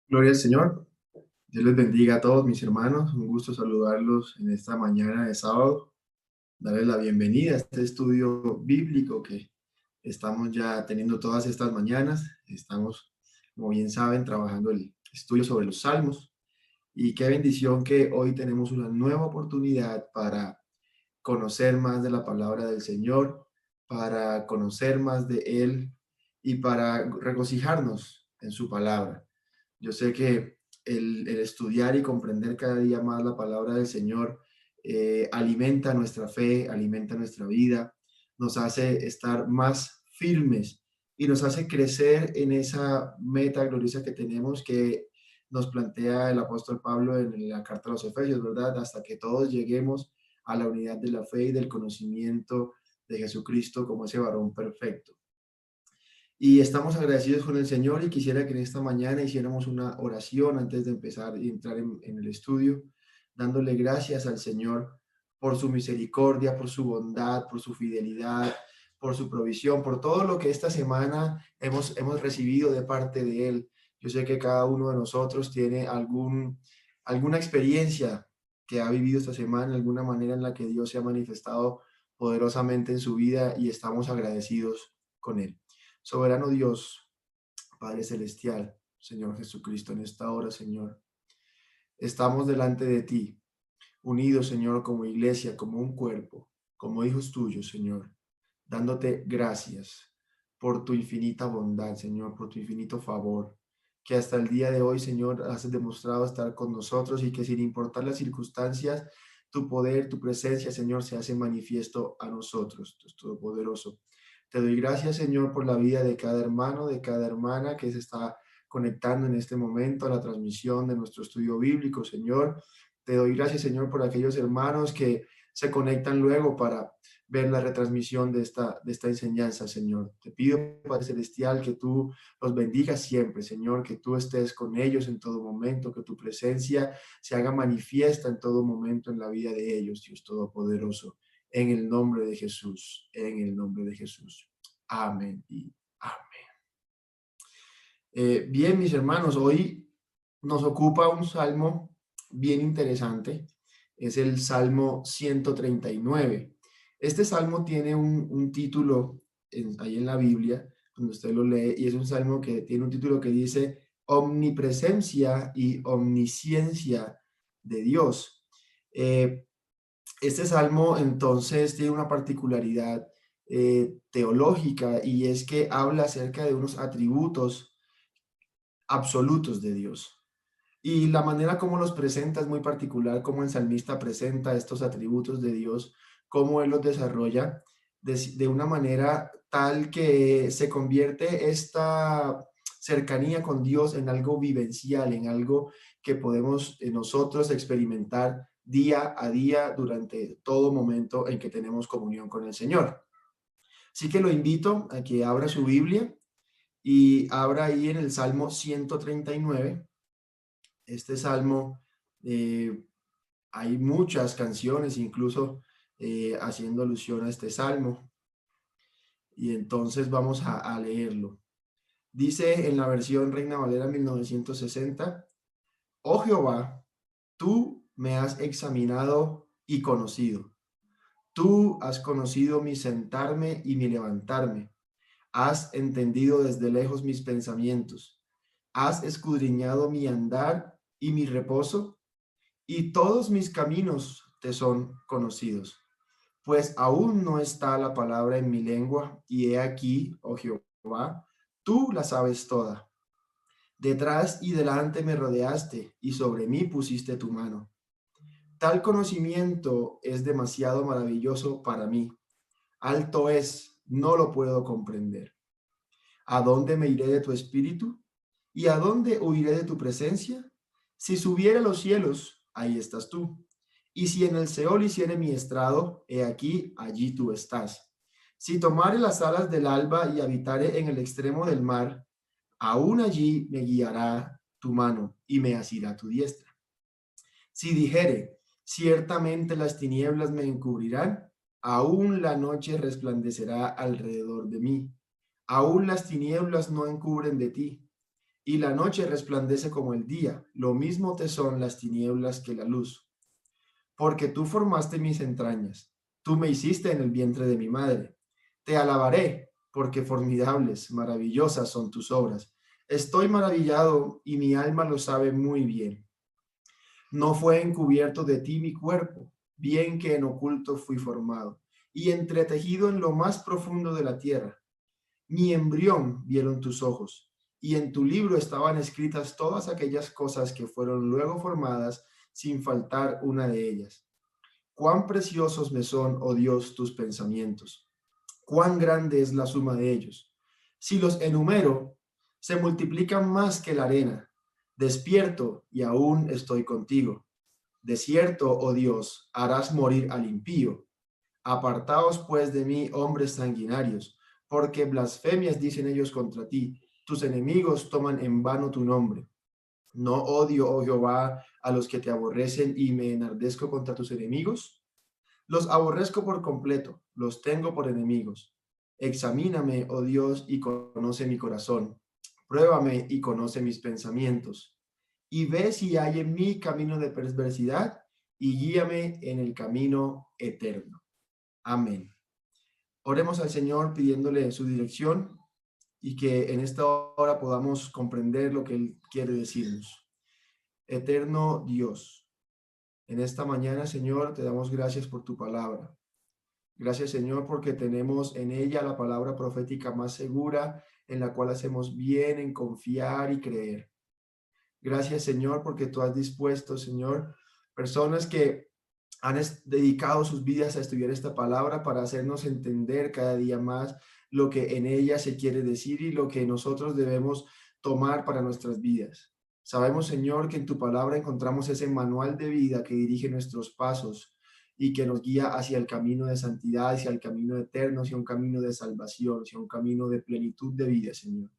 Gloria al Señor. Dios les bendiga a todos mis hermanos. Un gusto saludarlos en esta mañana de sábado. Darles la bienvenida a este estudio bíblico que estamos ya teniendo todas estas mañanas. Estamos, como bien saben, trabajando el estudio sobre los salmos. Y qué bendición que hoy tenemos una nueva oportunidad para conocer más de la palabra del Señor, para conocer más de Él y para regocijarnos en su palabra. Yo sé que el estudiar y comprender cada día más la palabra del Señor alimenta nuestra fe, alimenta nuestra vida, nos hace estar más firmes y nos hace crecer en esa meta gloriosa que tenemos que nos plantea el apóstol Pablo en la carta a los Efesios, ¿verdad? Hasta que todos lleguemos a la unidad de la fe y del conocimiento de Jesucristo como ese varón perfecto. Y estamos agradecidos con el Señor y quisiera que en esta mañana hiciéramos una oración antes de empezar y entrar en el estudio, dándole gracias al Señor por su misericordia, por su bondad, por su fidelidad, por su provisión, por todo lo que esta semana hemos recibido de parte de Él. Yo sé que cada uno de nosotros tiene alguna experiencia que ha vivido esta semana, alguna manera en la que Dios se ha manifestado poderosamente en su vida y estamos agradecidos con Él. Soberano Dios, Padre Celestial, Señor Jesucristo, en esta hora, Señor, estamos delante de ti, unidos, Señor, como iglesia, como un cuerpo, como hijos tuyos, Señor, dándote gracias por tu infinita bondad, Señor, por tu infinito favor, que hasta el día de hoy, Señor, has demostrado estar con nosotros y que sin importar las circunstancias, tu poder, tu presencia, Señor, se hace manifiesto a nosotros, Dios Todopoderoso. Te doy gracias, Señor, por la vida de cada hermano, de cada hermana que se está conectando en este momento a la transmisión de nuestro estudio bíblico, Señor. Te doy gracias, Señor, por aquellos hermanos que se conectan luego para ver la retransmisión de esta enseñanza, Señor. Te pido, Padre Celestial, que tú los bendigas siempre, Señor, que tú estés con ellos en todo momento, que tu presencia se haga manifiesta en todo momento en la vida de ellos, Dios Todopoderoso, en el nombre de Jesús, en el nombre de Jesús. Amén y amén. Bien, mis hermanos, hoy nos ocupa un salmo bien interesante. Es el Salmo 139. Este salmo tiene un título ahí en la Biblia, cuando usted lo lee, y es un salmo que tiene un título que dice Omnipresencia y Omnisciencia de Dios. Eh, este salmo entonces tiene una particularidad teológica y es que habla acerca de unos atributos absolutos de Dios. Y la manera como los presenta es muy particular, como el salmista presenta estos atributos de Dios, cómo él los desarrolla de una manera tal que se convierte esta cercanía con Dios en algo vivencial, en algo que podemos nosotros experimentar día a día durante todo momento en que tenemos comunión con el Señor. Así que lo invito a que abra su Biblia y abra ahí en el Salmo 139. Este salmo, eh, hay muchas canciones incluso haciendo alusión a este salmo, y entonces vamos a leerlo. Dice en la versión Reina Valera 1960: Oh Jehová, tú me has examinado y conocido. Tú has conocido mi sentarme y mi levantarme. Has entendido desde lejos mis pensamientos. Has escudriñado mi andar y mi reposo, y todos mis caminos te son conocidos. Pues aún no está la palabra en mi lengua, y he aquí, oh Jehová, tú la sabes toda. Detrás y delante me rodeaste, y sobre mí pusiste tu mano. Tal conocimiento es demasiado maravilloso para mí. Alto es, no lo puedo comprender. ¿A dónde me iré de tu espíritu? ¿Y a dónde huiré de tu presencia? Si subiera a los cielos, ahí estás tú. Y si en el Seol hiciere mi estrado, he aquí, allí tú estás. Si tomare las alas del alba y habitare en el extremo del mar, aún allí me guiará tu mano y me asirá tu diestra. Si dijere, ciertamente las tinieblas me encubrirán, aún la noche resplandecerá alrededor de mí. Aún las tinieblas no encubren de ti. y la noche resplandece como el día, lo mismo te son las tinieblas que la luz. Porque tú formaste mis entrañas, tú me hiciste en el vientre de mi madre. Te alabaré, porque formidables, maravillosas son tus obras. Estoy maravillado y mi alma lo sabe muy bien. No fue encubierto de ti mi cuerpo, bien que en oculto fui formado, y entretejido en lo más profundo de la tierra. Mi embrión vieron tus ojos, y en tu libro estaban escritas todas aquellas cosas que fueron luego formadas, sin faltar una de ellas. Cuán preciosos me son, oh Dios, tus pensamientos. Cuán grande es la suma de ellos. Si los enumero, se multiplican más que la arena. Despierto y aún estoy contigo. De cierto, oh Dios, harás morir al impío. Apartaos pues de mí, hombres sanguinarios, porque blasfemias dicen ellos contra ti. Tus enemigos toman en vano tu nombre. ¿No odio, oh Jehová, a los que te aborrecen y me enardezco contra tus enemigos? Los aborrezco por completo, los tengo por enemigos. Examíname, oh Dios, y conoce mi corazón. Pruébame y conoce mis pensamientos. Y ve si hay en mí camino de perversidad y guíame en el camino eterno. Amén. Oremos al Señor pidiéndole su dirección y que en esta hora podamos comprender lo que Él quiere decirnos. Eterno Dios, en esta mañana, Señor, te damos gracias por tu palabra. Gracias, Señor, porque tenemos en ella la palabra profética más segura, en la cual hacemos bien en confiar y creer. Gracias, Señor, porque tú has dispuesto, Señor, personas que han dedicado sus vidas a estudiar esta palabra para hacernos entender cada día más lo que en ella se quiere decir y lo que nosotros debemos tomar para nuestras vidas. Sabemos, Señor, que en tu palabra encontramos ese manual de vida que dirige nuestros pasos y que nos guía hacia el camino de santidad, hacia el camino eterno, hacia un camino de salvación, hacia un camino de plenitud de vida, Señor.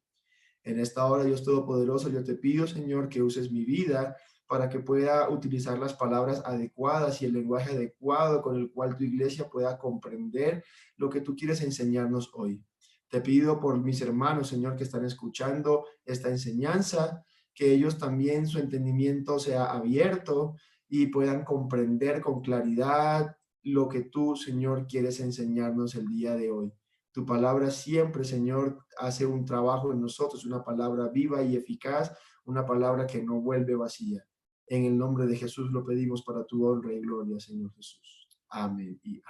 En esta hora, Dios Todopoderoso, yo te pido, Señor, que uses mi vida para que pueda utilizar las palabras adecuadas y el lenguaje adecuado con el cual tu iglesia pueda comprender lo que tú quieres enseñarnos hoy. Te pido por mis hermanos, Señor, que están escuchando esta enseñanza, que ellos también su entendimiento sea abierto y puedan comprender con claridad lo que tú, Señor, quieres enseñarnos el día de hoy. Tu palabra siempre, Señor, hace un trabajo en nosotros, una palabra viva y eficaz, una palabra que no vuelve vacía. En el nombre de Jesús lo pedimos para tu honra y gloria, Señor Jesús. Amén y amén.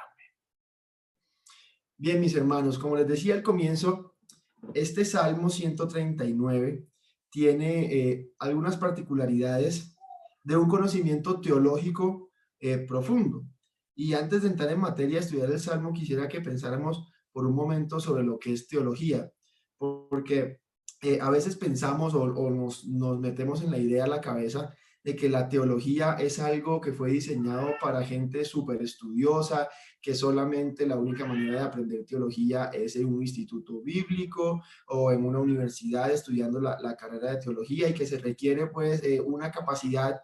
Bien, mis hermanos, como les decía al comienzo, este Salmo 139 tiene algunas particularidades de un conocimiento teológico profundo. Y antes de entrar en materia a estudiar el Salmo, quisiera que pensáramos por un momento sobre lo que es teología, porque a veces pensamos o nos metemos en la idea a la cabeza de que la teología es algo que fue diseñado para gente súper estudiosa, que solamente la única manera de aprender teología es en un instituto bíblico o en una universidad estudiando la carrera de teología y que se requiere pues una capacidad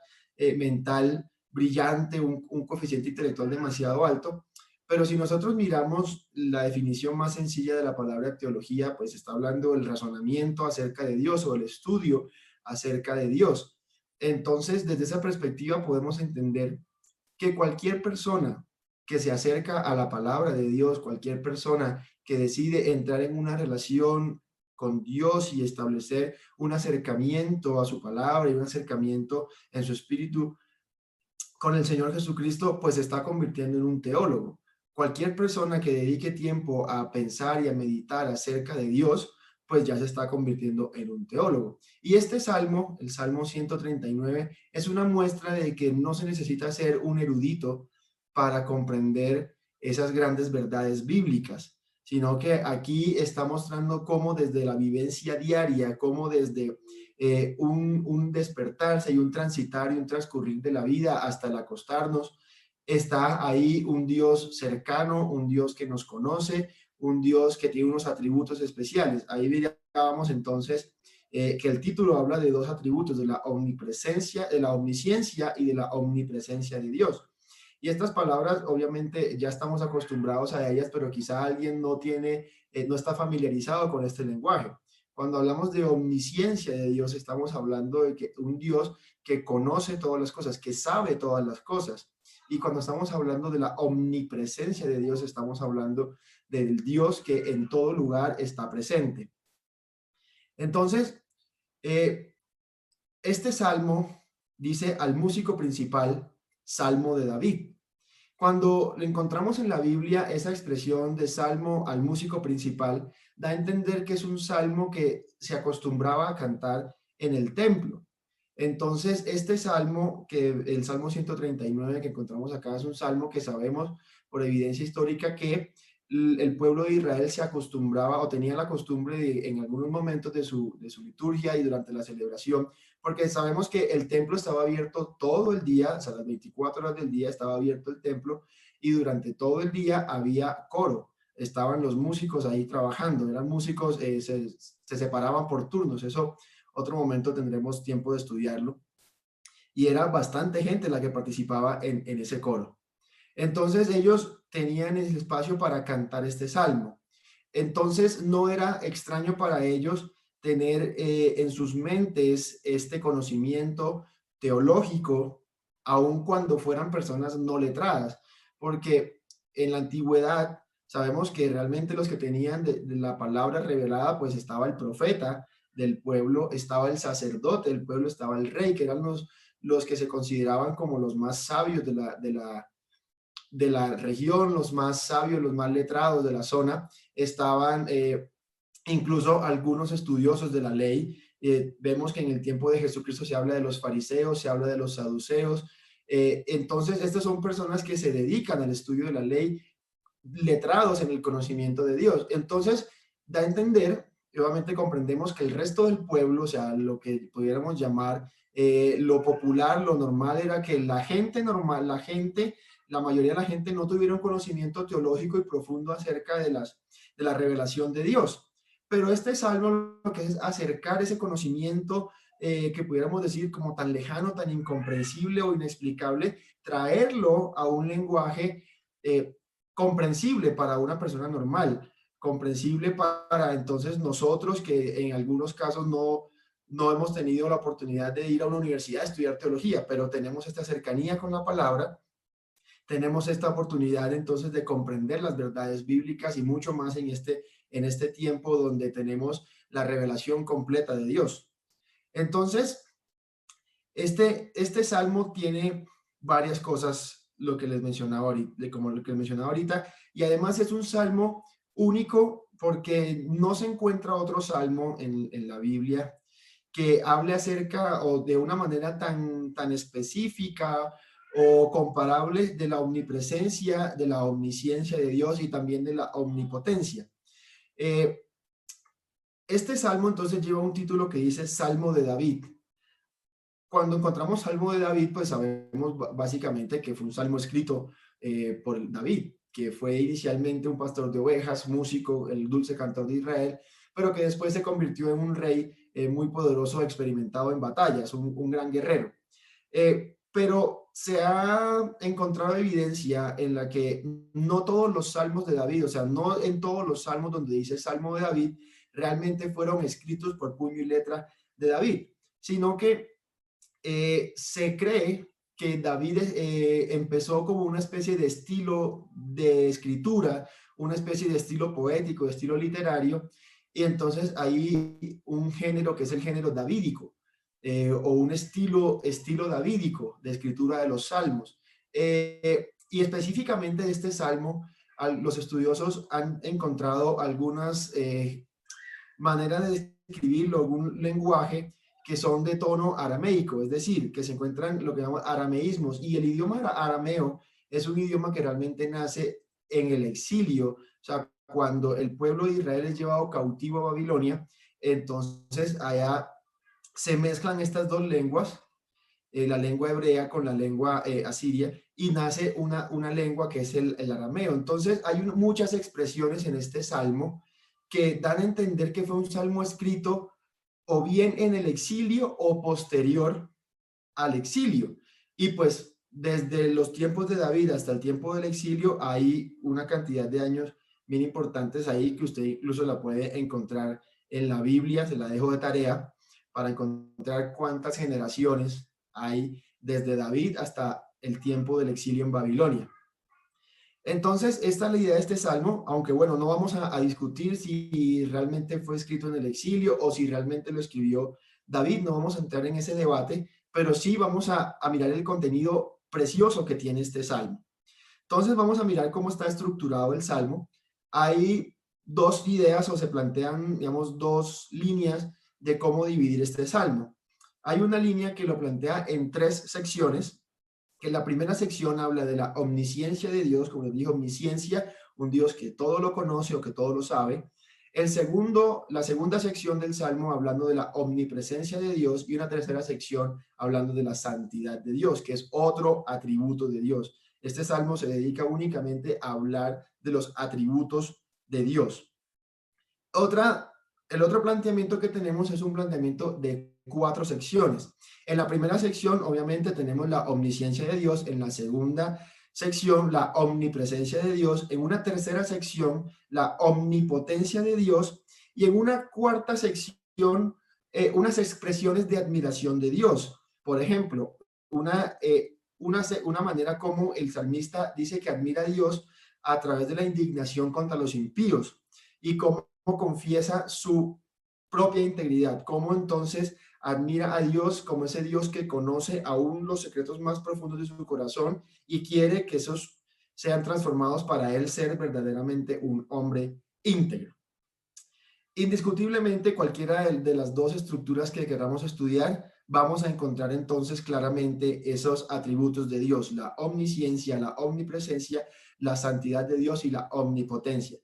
mental brillante, un coeficiente intelectual demasiado alto. Pero si nosotros miramos la definición más sencilla de la palabra teología, pues está hablando del razonamiento acerca de Dios o el estudio acerca de Dios. Entonces, desde esa perspectiva podemos entender que cualquier persona que se acerca a la palabra de Dios, cualquier persona que decide entrar en una relación con Dios y establecer un acercamiento a su palabra y un acercamiento en su espíritu con el Señor Jesucristo, pues se está convirtiendo en un teólogo. Cualquier persona que dedique tiempo a pensar y a meditar acerca de Dios, pues ya se está convirtiendo en un teólogo. Y este salmo, el Salmo 139, es una muestra de que no se necesita ser un erudito para comprender esas grandes verdades bíblicas, sino que aquí está mostrando cómo desde la vivencia diaria, cómo desde un despertarse y un transitar y un transcurrir de la vida hasta el acostarnos, está ahí un Dios cercano, un Dios que nos conoce, un Dios que tiene unos atributos especiales. Ahí mirábamos entonces que el título habla de dos atributos, de la omnipresencia, de la omnisciencia y de la omnipresencia de Dios. Y estas palabras, obviamente, ya estamos acostumbrados a ellas, pero quizá alguien no tiene, no está familiarizado con este lenguaje. Cuando hablamos de omnisciencia de Dios, estamos hablando de que un Dios que conoce todas las cosas, que sabe todas las cosas. Y cuando estamos hablando de la omnipresencia de Dios, estamos hablando del Dios que en todo lugar está presente. Entonces, eh, este salmo dice al músico principal, Salmo de David. Cuando encontramos en la Biblia esa expresión de salmo al músico principal, da a entender que es un salmo que se acostumbraba a cantar en el templo. Entonces, este salmo, que el Salmo 139 que encontramos acá, es un salmo que sabemos por evidencia histórica que el pueblo de Israel se acostumbraba o tenía la costumbre de, en algunos momentos de su liturgia y durante la celebración, porque sabemos que el templo estaba abierto todo el día, o sea, las 24 horas del día estaba abierto el templo y durante todo el día había coro, estaban los músicos ahí trabajando, eran músicos, se separaban por turnos, eso otro momento tendremos tiempo de estudiarlo, y era bastante gente la que participaba en ese coro. Entonces ellos tenían el espacio para cantar este salmo. Entonces no era extraño para ellos tener en sus mentes este conocimiento teológico, aun cuando fueran personas no letradas, porque en la antigüedad sabemos que realmente los que tenían de la palabra revelada, pues estaba el profeta del pueblo, estaba el sacerdote del pueblo, estaba el rey, que eran los que se consideraban como los más sabios de la región, los más sabios, los más letrados de la zona, estaban incluso algunos estudiosos de la ley. Vemos que en el tiempo de Jesucristo se habla de los fariseos, se habla de los saduceos. Entonces, estas son personas que se dedican al estudio de la ley, letrados en el conocimiento de Dios. Entonces, da a entender, obviamente comprendemos que el resto del pueblo, o sea, lo que pudiéramos llamar lo popular, lo normal era que la gente normal, la mayoría de la gente no tuviera un conocimiento teológico y profundo acerca de la revelación de Dios. Pero este salmo lo que es acercar ese conocimiento que pudiéramos decir como tan lejano, tan incomprensible o inexplicable, traerlo a un lenguaje comprensible para una persona normal, comprensible para entonces nosotros que en algunos casos no hemos tenido la oportunidad de ir a una universidad a estudiar teología, pero tenemos esta cercanía con la palabra, tenemos esta oportunidad entonces de comprender las verdades bíblicas y mucho más en este tiempo donde tenemos la revelación completa de Dios. Entonces, este salmo tiene varias cosas, lo que les mencionaba ahorita, como lo que les mencionaba ahorita, y además es un salmo único porque no se encuentra otro salmo en la Biblia que hable acerca o de una manera tan específica o comparable de la omnipresencia, de la omnisciencia de Dios y también de la omnipotencia. Eh, este salmo entonces lleva un título que dice Salmo de David. Cuando encontramos Salmo de David, pues sabemos básicamente que fue un salmo escrito por David, que fue inicialmente un pastor de ovejas, músico, el dulce cantor de Israel, pero que después se convirtió en un rey muy poderoso, experimentado en batallas, un gran guerrero. Pero se ha encontrado evidencia en la que no todos los salmos de David, o sea, no en todos los salmos donde dice Salmo de David, realmente fueron escritos por puño y letra de David, sino que se cree que David empezó como una especie de estilo de escritura, una especie de estilo poético, de estilo literario, y entonces hay un género que es el género davídico, o un estilo davídico de escritura de los salmos. Y específicamente de este salmo, los estudiosos han encontrado algunas maneras de escribirlo, algún lenguaje que son de tono arameico, es decir, que se encuentran lo que llamamos arameísmos, y el idioma arameo es un idioma que realmente nace en el exilio, o sea, cuando el pueblo de Israel es llevado cautivo a Babilonia, entonces allá se mezclan estas dos lenguas, la lengua hebrea con la lengua asiria, y nace una lengua que es el arameo. Entonces hay muchas expresiones en este salmo que dan a entender que fue un salmo escrito o bien en el exilio o posterior al exilio. Y pues desde los tiempos de David hasta el tiempo del exilio hay una cantidad de años bien importantes ahí que usted incluso la puede encontrar en la Biblia, se la dejo de tarea, para encontrar cuántas generaciones hay desde David hasta el tiempo del exilio en Babilonia. Entonces, esta es la idea de este salmo, aunque bueno, no vamos a discutir si realmente fue escrito en el exilio o si realmente lo escribió David, no vamos a entrar en ese debate, pero sí vamos a mirar el contenido precioso que tiene este salmo. Entonces, vamos a mirar cómo está estructurado el salmo. Hay dos ideas o se plantean, digamos, dos líneas de cómo dividir este salmo. Hay una línea que lo plantea en tres secciones, que la primera sección habla de la omnisciencia de Dios, como les digo, omnisciencia, un Dios que todo lo conoce o que todo lo sabe. La segunda sección del Salmo hablando de la omnipresencia de Dios y una tercera sección hablando de la santidad de Dios, que es otro atributo de Dios. Este Salmo se dedica únicamente a hablar de los atributos de Dios. El otro planteamiento que tenemos es un planteamiento de 4 secciones. En la primera sección, obviamente, tenemos la omnisciencia de Dios. En la segunda sección, la omnipresencia de Dios. En una tercera sección, la omnipotencia de Dios. Y en una cuarta sección, unas expresiones de admiración de Dios. Por ejemplo, una manera como el salmista dice que admira a Dios a través de la indignación contra los impíos y cómo confiesa su propia integridad, cómo entonces admira a Dios como ese Dios que conoce aún los secretos más profundos de su corazón y quiere que esos sean transformados para él ser verdaderamente un hombre íntegro. Indiscutiblemente, cualquiera de las dos estructuras que queramos estudiar, vamos a encontrar entonces claramente esos atributos de Dios, la omnisciencia, la omnipresencia, la santidad de Dios y la omnipotencia.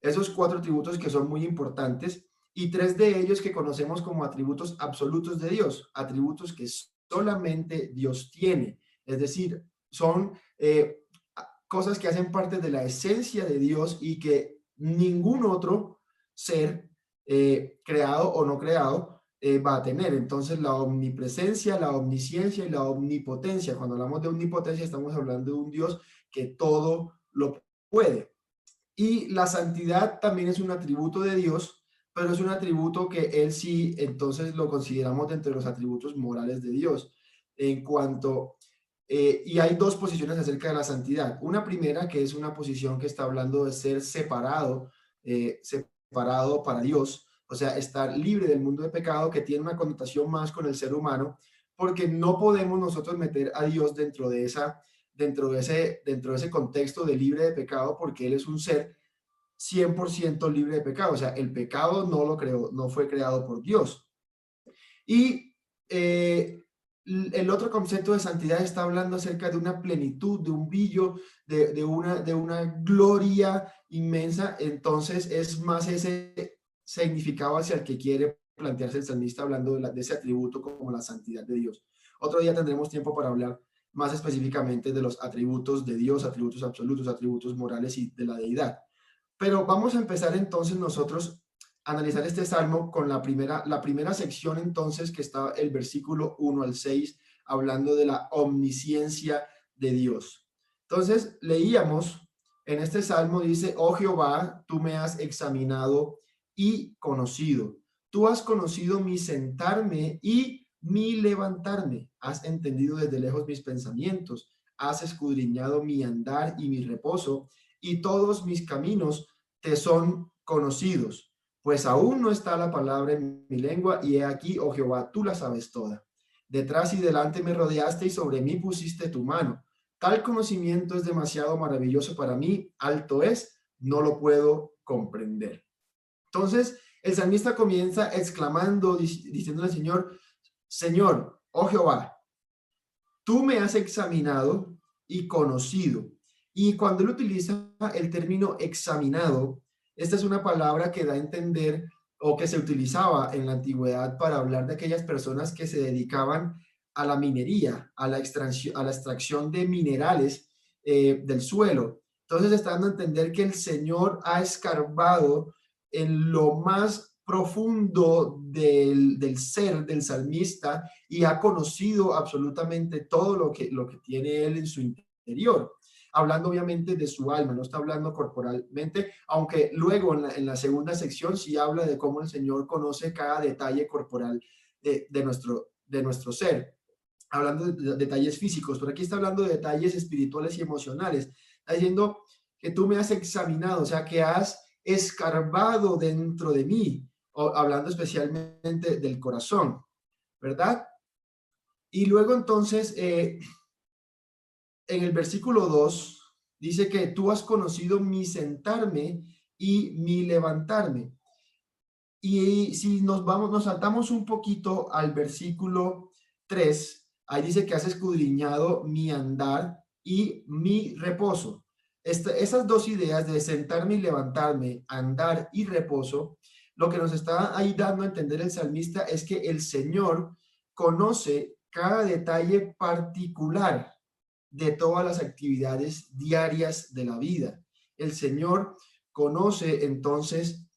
Esos 4 atributos que son muy importantes y 3 de ellos que conocemos como atributos absolutos de Dios, atributos que solamente Dios tiene, es decir, son cosas que hacen parte de la esencia de Dios y que ningún otro ser creado o no creado va a tener. Entonces, la omnipresencia, la omnisciencia y la omnipotencia. Cuando hablamos de omnipotencia, estamos hablando de un Dios que todo lo puede. Y la santidad también es un atributo de Dios, pero es un atributo que él sí, entonces lo consideramos dentro de los atributos morales de Dios. En cuanto, y hay dos posiciones acerca de la santidad. Una primera, que es una posición que está hablando de ser separado para Dios, o sea, estar libre del mundo de pecado, que tiene una connotación más con el ser humano, porque no podemos nosotros meter a Dios dentro de ese contexto de libre de pecado, porque él es un ser 100% libre de pecado. O sea, el pecado no lo creó, no fue creado por Dios. Y el otro concepto de santidad está hablando acerca de una plenitud, de un brillo, de una gloria inmensa. Entonces es más ese significado hacia el que quiere plantearse el salmista, hablando de ese atributo como la santidad de Dios. Otro día tendremos tiempo para hablar más específicamente de los atributos de Dios, atributos absolutos, atributos morales y de la deidad. Pero vamos a empezar entonces nosotros a analizar este salmo con la primera sección entonces, que está el versículo 1 al 6, hablando de la omnisciencia de Dios. Entonces leíamos en este salmo, dice: oh Jehová, tú me has examinado y conocido. Tú has conocido mi sentarme y mi levantarme. Has entendido desde lejos mis pensamientos. Has escudriñado mi andar y mi reposo, y todos mis caminos te son conocidos. Pues aún no está la palabra en mi lengua, y he aquí, oh Jehová, tú la sabes toda. Detrás y delante me rodeaste, y sobre mí pusiste tu mano. Tal conocimiento es demasiado maravilloso para mí, alto es, no lo puedo comprender. Entonces, el salmista comienza exclamando, diciéndole al Señor: Señor, oh Jehová, tú me has examinado y conocido. Y cuando él utiliza el término examinado, esta es una palabra que da a entender, o que se utilizaba en la antigüedad para hablar de aquellas personas que se dedicaban a la minería, a la extracción de minerales del suelo. Entonces está dando a entender que el Señor ha escarbado en lo más profundo del ser del salmista y ha conocido absolutamente todo lo que tiene él en su interior. hablando obviamente de su alma, no está hablando corporalmente, aunque luego en la segunda sección sí habla de cómo el Señor conoce cada detalle corporal de nuestro ser, hablando de detalles físicos, pero aquí está hablando de detalles espirituales y emocionales. Está diciendo que tú me has examinado, o sea, que has escarbado dentro de mí, o, hablando especialmente del corazón, ¿verdad? Y luego entonces, en el versículo 2 dice que tú has conocido mi sentarme y mi levantarme. Y si nos saltamos un poquito al versículo 3, ahí dice que has escudriñado mi andar y mi reposo. Esas dos ideas de sentarme y levantarme, andar y reposo, lo que nos está ahí dando a entender el salmista es que el Señor conoce cada detalle particular de todas las actividades diarias de la vida. El Señor conoce entonces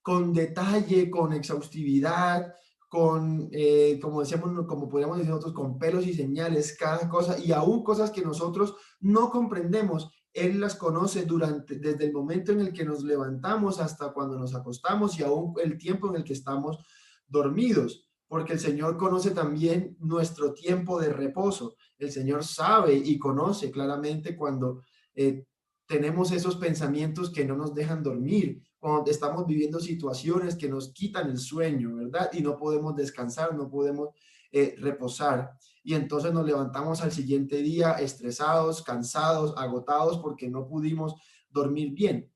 con detalle, con exhaustividad, como decíamos, como podríamos decir nosotros, con pelos y señales, cada cosa, y aún cosas que nosotros no comprendemos, Él las conoce desde el momento en el que nos levantamos hasta cuando nos acostamos y aún el tiempo en el que estamos dormidos, porque el Señor conoce también nuestro tiempo de reposo. El Señor sabe y conoce claramente cuando tenemos esos pensamientos que no nos dejan dormir, cuando estamos viviendo situaciones que nos quitan el sueño, ¿verdad? Y no podemos descansar, no podemos reposar. Y entonces nos levantamos al siguiente día estresados, cansados, agotados porque no pudimos dormir bien.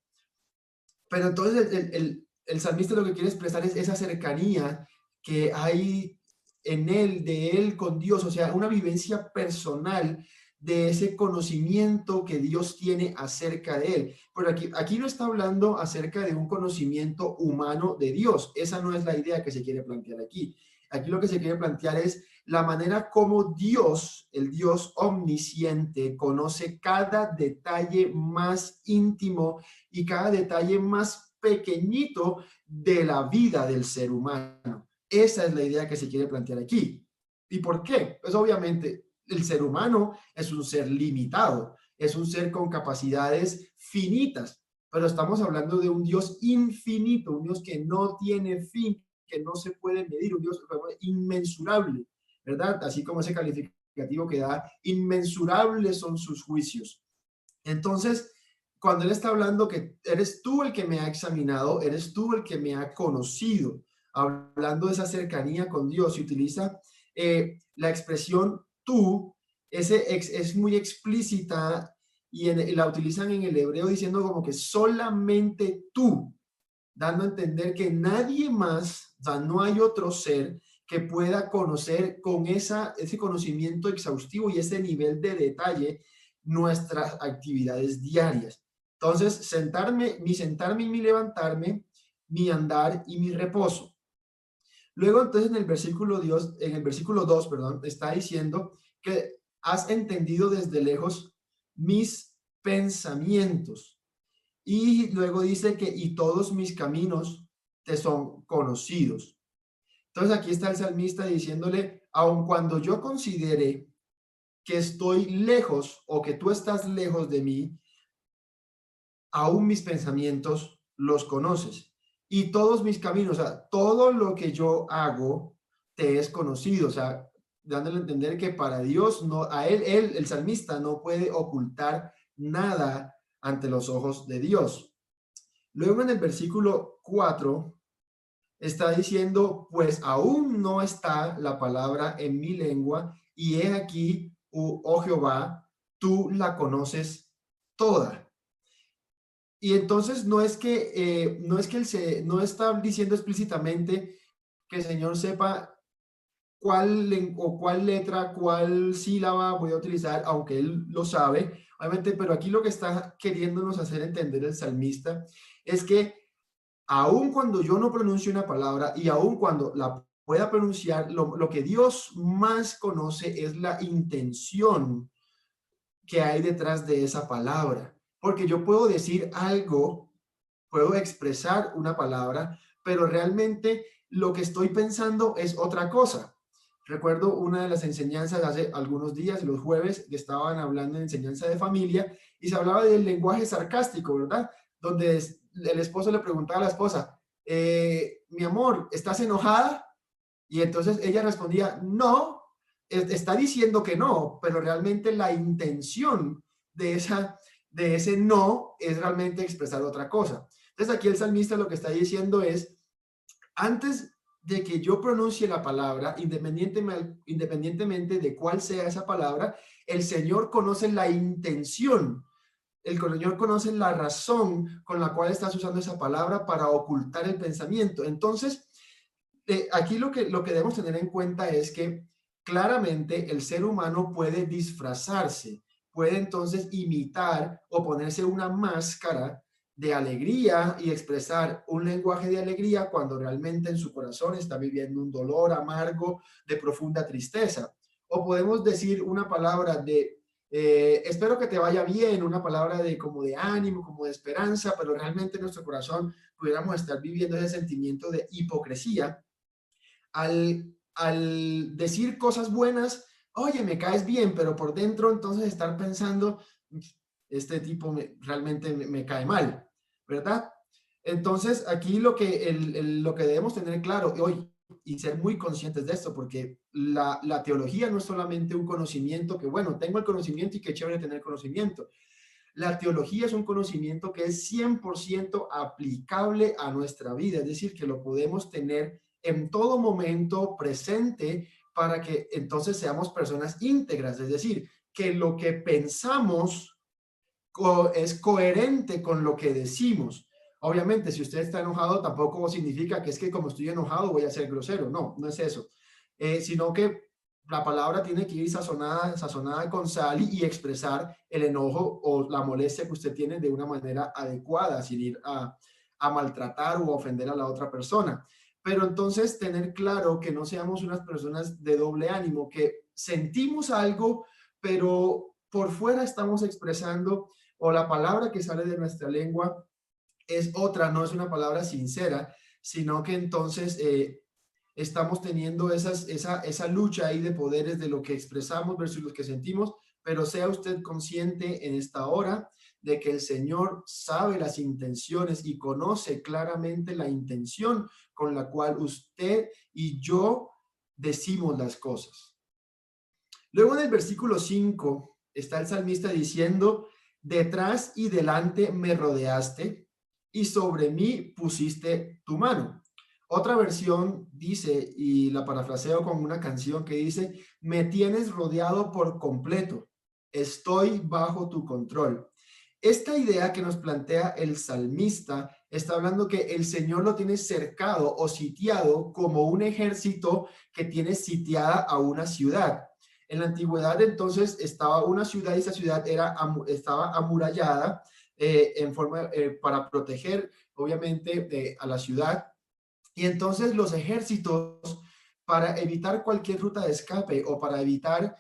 Pero entonces el salmista lo que quiere expresar es esa cercanía que hay en él, de él con Dios, o sea, una vivencia personal de ese conocimiento que Dios tiene acerca de él. Pero aquí no está hablando acerca de un conocimiento humano de Dios. Esa no es la idea que se quiere plantear aquí. Aquí lo que se quiere plantear es la manera como Dios, el Dios omnisciente, conoce cada detalle más íntimo y cada detalle más pequeñito de la vida del ser humano. Esa es la idea que se quiere plantear aquí. ¿Y por qué? Pues obviamente el ser humano es un ser limitado, es un ser con capacidades finitas, pero estamos hablando de un Dios infinito, un Dios que no tiene fin, que no se puede medir, un Dios inmensurable, ¿verdad? Así como ese calificativo que da, inmensurables son sus juicios. Entonces, cuando él está hablando que eres tú el que me ha examinado, eres tú el que me ha conocido, hablando de esa cercanía con Dios, y utiliza la expresión tú, es muy explícita y la utilizan en el hebreo diciendo como que solamente tú, dando a entender que nadie más, o sea, no hay otro ser que pueda conocer con ese conocimiento exhaustivo y ese nivel de detalle nuestras actividades diarias. Entonces, sentarme y mi levantarme, mi andar y mi reposo. Luego, entonces, en el versículo 2, perdón, está diciendo que has entendido desde lejos mis pensamientos. Y luego dice que y todos mis caminos te son conocidos. Entonces aquí está el salmista diciéndole, aun cuando yo considere que estoy lejos o que tú estás lejos de mí, aún mis pensamientos los conoces. Y todos mis caminos, o sea, todo lo que yo hago te es conocido, o sea, dándole a entender que para Dios, no, a él, el salmista, no puede ocultar nada ante los ojos de Dios. Luego en el versículo 4 está diciendo, pues aún no está la palabra en mi lengua, y he aquí, oh Jehová, tú la conoces toda. Y entonces no está diciendo explícitamente que el Señor sepa cuál letra, cuál sílaba voy a utilizar, aunque Él lo sabe, obviamente, pero aquí lo que está queriéndonos hacer entender el salmista es que aun cuando yo no pronuncie una palabra y aun cuando la pueda pronunciar, lo que Dios más conoce es la intención que hay detrás de esa palabra. Porque yo puedo decir algo, puedo expresar una palabra, pero realmente lo que estoy pensando es otra cosa. Recuerdo una de las enseñanzas hace algunos días, los jueves, que estaban hablando de enseñanza de familia y se hablaba del lenguaje sarcástico, ¿verdad? Donde el esposo le preguntaba a la esposa, mi amor, ¿estás enojada? Y entonces ella respondía, no, está diciendo que no, pero realmente la intención de ese no es realmente expresar otra cosa. Entonces aquí el salmista lo que está diciendo es, antes de que yo pronuncie la palabra, independientemente de cuál sea esa palabra, el Señor conoce la intención, el Señor conoce la razón con la cual estás usando esa palabra para ocultar el pensamiento. Entonces, aquí lo que debemos tener en cuenta es que claramente el ser humano puede disfrazarse, puede entonces imitar o ponerse una máscara de alegría y expresar un lenguaje de alegría cuando realmente en su corazón está viviendo un dolor amargo de profunda tristeza. O podemos decir una palabra de espero que te vaya bien, una palabra de como de ánimo, como de esperanza, pero realmente en nuestro corazón pudiéramos estar viviendo ese sentimiento de hipocresía al decir cosas buenas, oye, me caes bien, pero por dentro entonces estar pensando, este tipo realmente me cae mal, ¿verdad? Entonces aquí lo que debemos tener claro hoy y ser muy conscientes de esto, porque la teología no es solamente un conocimiento que, bueno, tengo el conocimiento y qué chévere tener conocimiento. La teología es un conocimiento que es 100% aplicable a nuestra vida, es decir, que lo podemos tener en todo momento presente para que entonces seamos personas íntegras, es decir, que lo que pensamos es coherente con lo que decimos. Obviamente, si usted está enojado, tampoco significa que es que como estoy enojado voy a ser grosero. No, no es eso. Sino que la palabra tiene que ir sazonada con sal y expresar el enojo o la molestia que usted tiene de una manera adecuada, sin ir a maltratar o ofender a la otra persona. Pero entonces tener claro que no seamos unas personas de doble ánimo, que sentimos algo, pero por fuera estamos expresando o la palabra que sale de nuestra lengua es otra, no es una palabra sincera, sino que entonces estamos teniendo esa lucha ahí de poderes de lo que expresamos versus lo que sentimos, pero sea usted consciente en esta hora de que el Señor sabe las intenciones y conoce claramente la intención con la cual usted y yo decimos las cosas. Luego en el versículo 5 está el salmista diciendo, detrás y delante me rodeaste y sobre mí pusiste tu mano. Otra versión dice, y la parafraseo con una canción que dice, me tienes rodeado por completo, estoy bajo tu control. Esta idea que nos plantea el salmista está hablando que el Señor lo tiene cercado o sitiado como un ejército que tiene sitiada a una ciudad. En la antigüedad entonces estaba una ciudad y esa ciudad estaba amurallada para proteger obviamente a la ciudad. Y entonces los ejércitos, para evitar cualquier ruta de escape o para evitar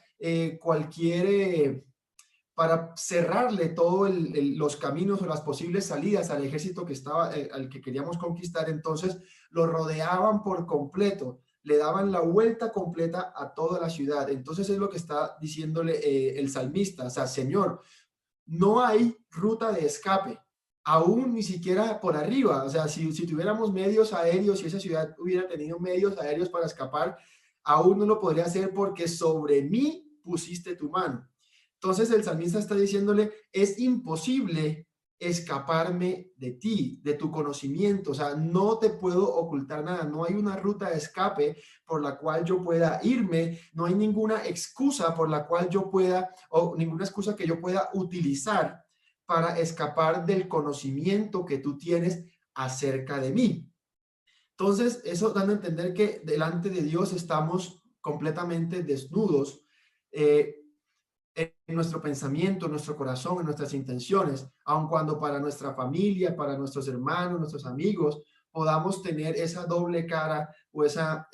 para cerrarle todos los caminos o las posibles salidas al ejército que estaba, al que queríamos conquistar, entonces lo rodeaban por completo, le daban la vuelta completa a toda la ciudad. Entonces es lo que está diciéndole el salmista, o sea, Señor, no hay ruta de escape, aún ni siquiera por arriba. O sea, si tuviéramos medios aéreos, si esa ciudad hubiera tenido medios aéreos para escapar, aún no lo podría hacer porque sobre mí pusiste tu mano. Entonces el salmista está diciéndole, es imposible escaparme de ti, de tu conocimiento, o sea, no te puedo ocultar nada, no hay una ruta de escape por la cual yo pueda irme, no hay ninguna excusa por la cual yo pueda, o ninguna excusa que yo pueda utilizar para escapar del conocimiento que tú tienes acerca de mí. Entonces, eso dando a entender que delante de Dios estamos completamente desnudos, en nuestro pensamiento, en nuestro corazón, en nuestras intenciones, aun cuando para nuestra familia, para nuestros hermanos, nuestros amigos, podamos tener esa doble cara o esa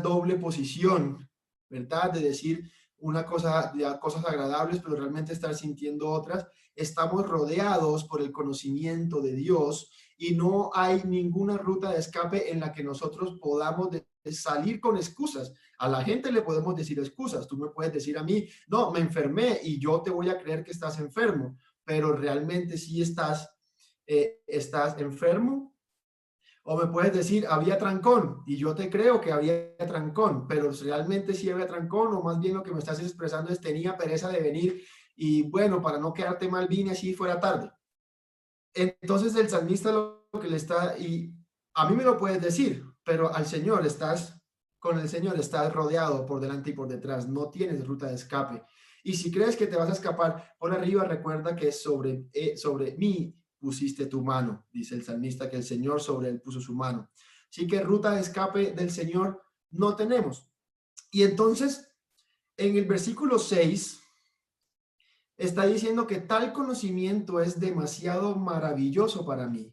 doble posición, ¿verdad? De decir una cosa, de cosas agradables, pero realmente estar sintiendo otras. Estamos rodeados por el conocimiento de Dios y no hay ninguna ruta de escape en la que nosotros podamos salir con excusas. A la gente le podemos decir excusas. Tú me puedes decir a mí, no, me enfermé y yo te voy a creer que estás enfermo, pero realmente sí estás enfermo. O me puedes decir, había trancón, y yo te creo que había trancón, pero realmente sí había trancón, o más bien lo que me estás expresando es tenía pereza de venir, y bueno, para no quedarte mal vine así fuera tarde. Entonces el salmista lo que le está, y a mí me lo puedes decir, pero al Señor con el Señor estás rodeado por delante y por detrás, no tienes ruta de escape. Y si crees que te vas a escapar por arriba, recuerda que sobre mí pusiste tu mano, dice el salmista, que el Señor sobre él puso su mano. Así que ruta de escape del Señor no tenemos. Y entonces, en el versículo 6, está diciendo que tal conocimiento es demasiado maravilloso para mí.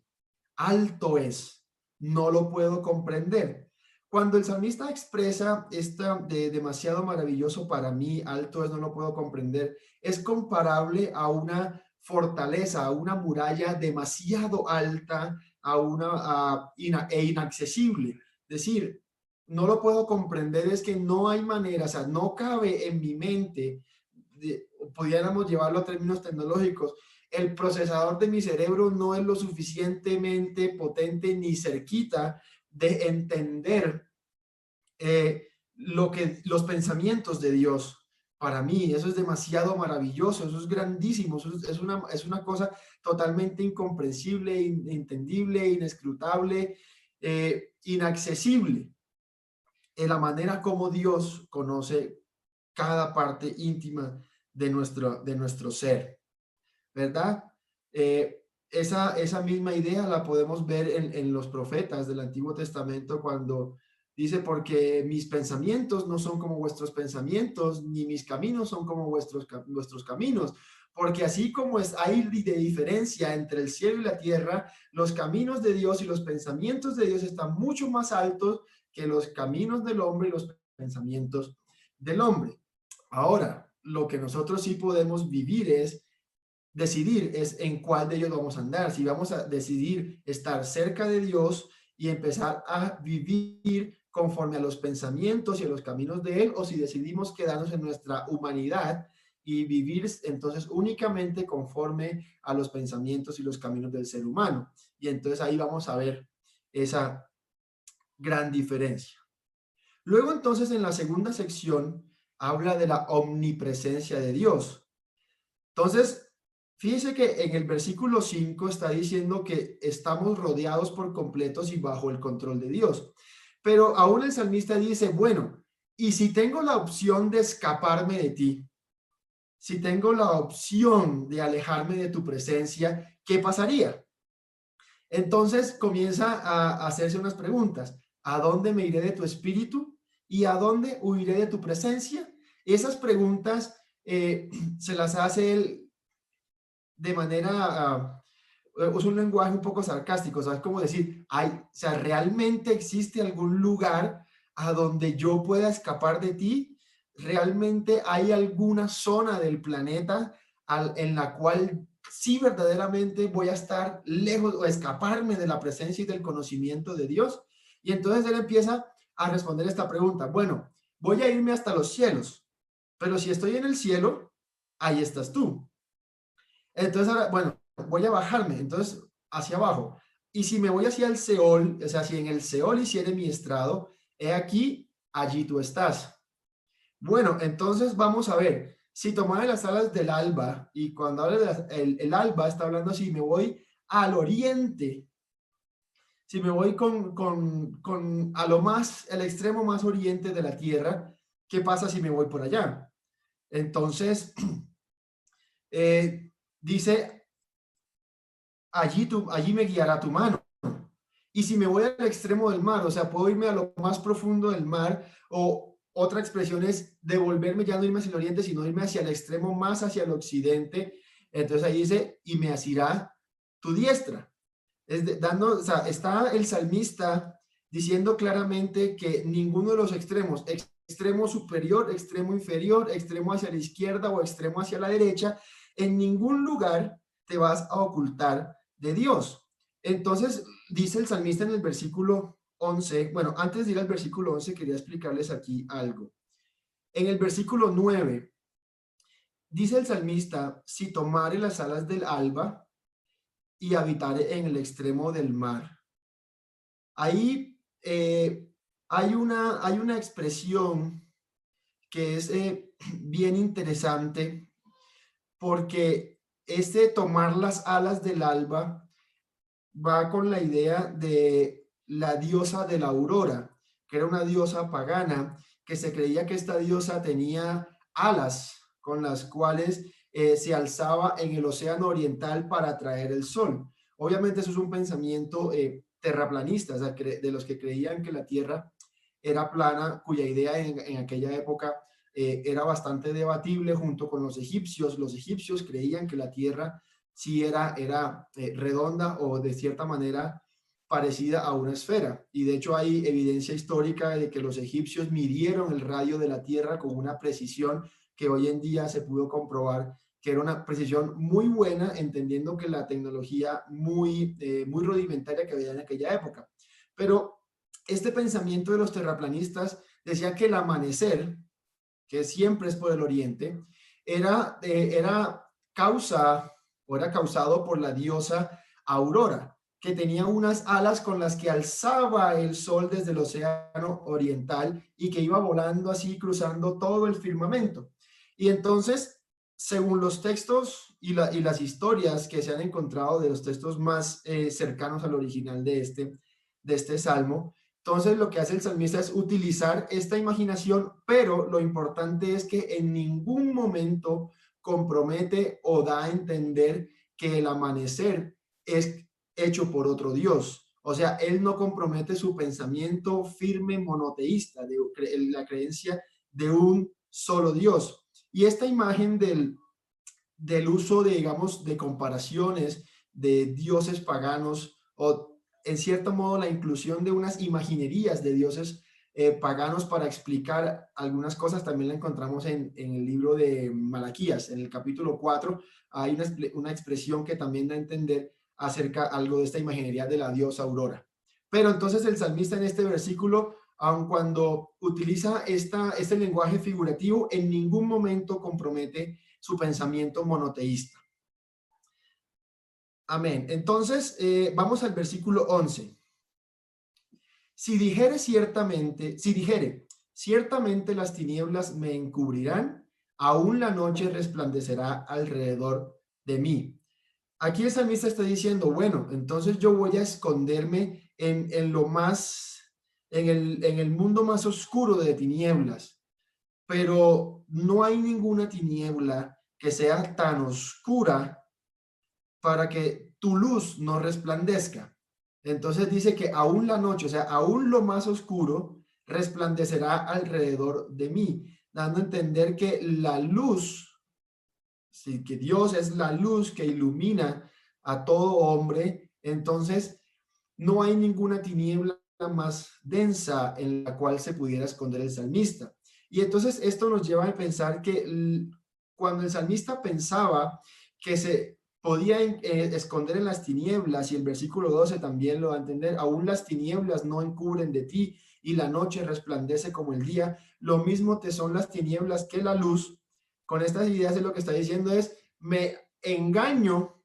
Alto es, no lo puedo comprender. Cuando el salmista expresa esta de demasiado maravilloso para mí, alto es, no lo puedo comprender, es comparable a una fortaleza, a una muralla demasiado alta, e inaccesible. Es decir, no lo puedo comprender, es que no hay manera, o sea, no cabe en mi mente, pudiéramos llevarlo a términos tecnológicos, el procesador de mi cerebro no es lo suficientemente potente ni cerquita de entender los pensamientos de Dios. Para mí eso es demasiado maravilloso, eso es grandísimo, es una cosa totalmente incomprensible, inentendible, inescrutable, inaccesible. En la manera como Dios conoce cada parte íntima de nuestro ser, ¿verdad? Esa misma idea la podemos ver en los profetas del Antiguo Testamento cuando dice, porque mis pensamientos no son como vuestros pensamientos, ni mis caminos son como vuestros caminos, porque así como hay de diferencia entre el cielo y la tierra, los caminos de Dios y los pensamientos de Dios están mucho más altos que los caminos del hombre y los pensamientos del hombre. Ahora, lo que nosotros sí podemos decidir es en cuál de ellos vamos a andar, si vamos a decidir estar cerca de Dios y empezar a vivir conforme a los pensamientos y a los caminos de Él, o si decidimos quedarnos en nuestra humanidad y vivir entonces únicamente conforme a los pensamientos y los caminos del ser humano. Y entonces ahí vamos a ver esa gran diferencia. Luego entonces en la segunda sección habla de la omnipresencia de Dios. Entonces, fíjese que en el versículo 5 está diciendo que estamos rodeados por completos y bajo el control de Dios. Pero aún el salmista dice, bueno, y si tengo la opción de escaparme de ti, si tengo la opción de alejarme de tu presencia, ¿qué pasaría? Entonces comienza a hacerse unas preguntas. ¿A dónde me iré de tu espíritu? ¿Y a dónde huiré de tu presencia? Esas preguntas se las hace él de manera, es un lenguaje un poco sarcástico, ¿sabes? Como decir, o sea, ¿realmente existe algún lugar a donde yo pueda escapar de ti? ¿Realmente hay alguna zona del planeta en la cual sí verdaderamente voy a estar lejos o escaparme de la presencia y del conocimiento de Dios? Y entonces él empieza a responder esta pregunta. Bueno, voy a irme hasta los cielos, pero si estoy en el cielo, ahí estás tú. Entonces, ahora, bueno, voy a bajarme, entonces, hacia abajo. Y si me voy hacia el Seol, o sea, si en el Seol hiciere mi estrado, he aquí, allí tú estás. Bueno, entonces vamos a ver, si tomara las alas del alba, y cuando habla el alba, está hablando si me voy al oriente, si me voy a lo más, el extremo más oriente de la tierra, ¿qué pasa si me voy por allá? Entonces, dice, allí me guiará tu mano. Y si me voy al extremo del mar, o sea, puedo irme a lo más profundo del mar, o otra expresión es devolverme, ya no irme hacia el oriente, sino irme hacia el extremo más hacia el occidente. Entonces ahí dice, y me asirá tu diestra. O sea, está el salmista diciendo claramente que ninguno de los extremos, extremo superior, extremo inferior, extremo hacia la izquierda o extremo hacia la derecha, en ningún lugar te vas a ocultar de Dios. Entonces, dice el salmista en el versículo 11, bueno, antes de ir al versículo 11, quería explicarles aquí algo. En el versículo 9, dice el salmista, si tomare las alas del alba y habitare en el extremo del mar. Ahí hay una expresión que es bien interesante porque este tomar las alas del alba va con la idea de la diosa de la aurora, que era una diosa pagana, que se creía que esta diosa tenía alas con las cuales se alzaba en el océano oriental para atraer el sol. Obviamente eso es un pensamiento terraplanista, o sea, de los que creían que la Tierra era plana, cuya idea en aquella época era bastante debatible junto con los egipcios. Los egipcios creían que la Tierra sí era redonda o de cierta manera parecida a una esfera. Y de hecho hay evidencia histórica de que los egipcios midieron el radio de la Tierra con una precisión que hoy en día se pudo comprobar que era una precisión muy buena, entendiendo que la tecnología muy rudimentaria que había en aquella época. Pero este pensamiento de los terraplanistas decía que el amanecer, que siempre es por el oriente, era causa o era causado por la diosa Aurora, que tenía unas alas con las que alzaba el sol desde el océano oriental y que iba volando así, cruzando todo el firmamento. Y entonces, según los textos y las historias que se han encontrado de los textos más cercanos al original de este salmo, entonces lo que hace el salmista es utilizar esta imaginación, pero lo importante es que en ningún momento compromete o da a entender que el amanecer es hecho por otro Dios. O sea, él no compromete su pensamiento firme monoteísta, de la creencia de un solo Dios. Y esta imagen del uso de, digamos, de comparaciones de dioses paganos o en cierto modo la inclusión de unas imaginerías de dioses paganos para explicar algunas cosas también la encontramos en el libro de Malaquías, en el capítulo 4 hay una expresión que también da a entender acerca algo de esta imaginería de la diosa Aurora. Pero entonces el salmista en este versículo, aun cuando utiliza este lenguaje figurativo, en ningún momento compromete su pensamiento monoteísta. Amén. Entonces, vamos al versículo 11. Si dijere, ciertamente las tinieblas me encubrirán, aún la noche resplandecerá alrededor de mí. Aquí el salmista está diciendo, bueno, entonces yo voy a esconderme en lo más, en el mundo más oscuro de tinieblas, pero no hay ninguna tiniebla que sea tan oscura para que tu luz no resplandezca. Entonces dice que aún la noche, o sea, aún lo más oscuro, resplandecerá alrededor de mí, dando a entender que la luz, sí, que Dios es la luz que ilumina a todo hombre, entonces no hay ninguna tiniebla más densa en la cual se pudiera esconder el salmista. Y entonces esto nos lleva a pensar que cuando el salmista pensaba que se podía esconder en las tinieblas, y el versículo 12 también lo va a entender, aún las tinieblas no encubren de ti y la noche resplandece como el día, lo mismo te son las tinieblas que la luz. Con estas ideas es lo que está diciendo es, me engaño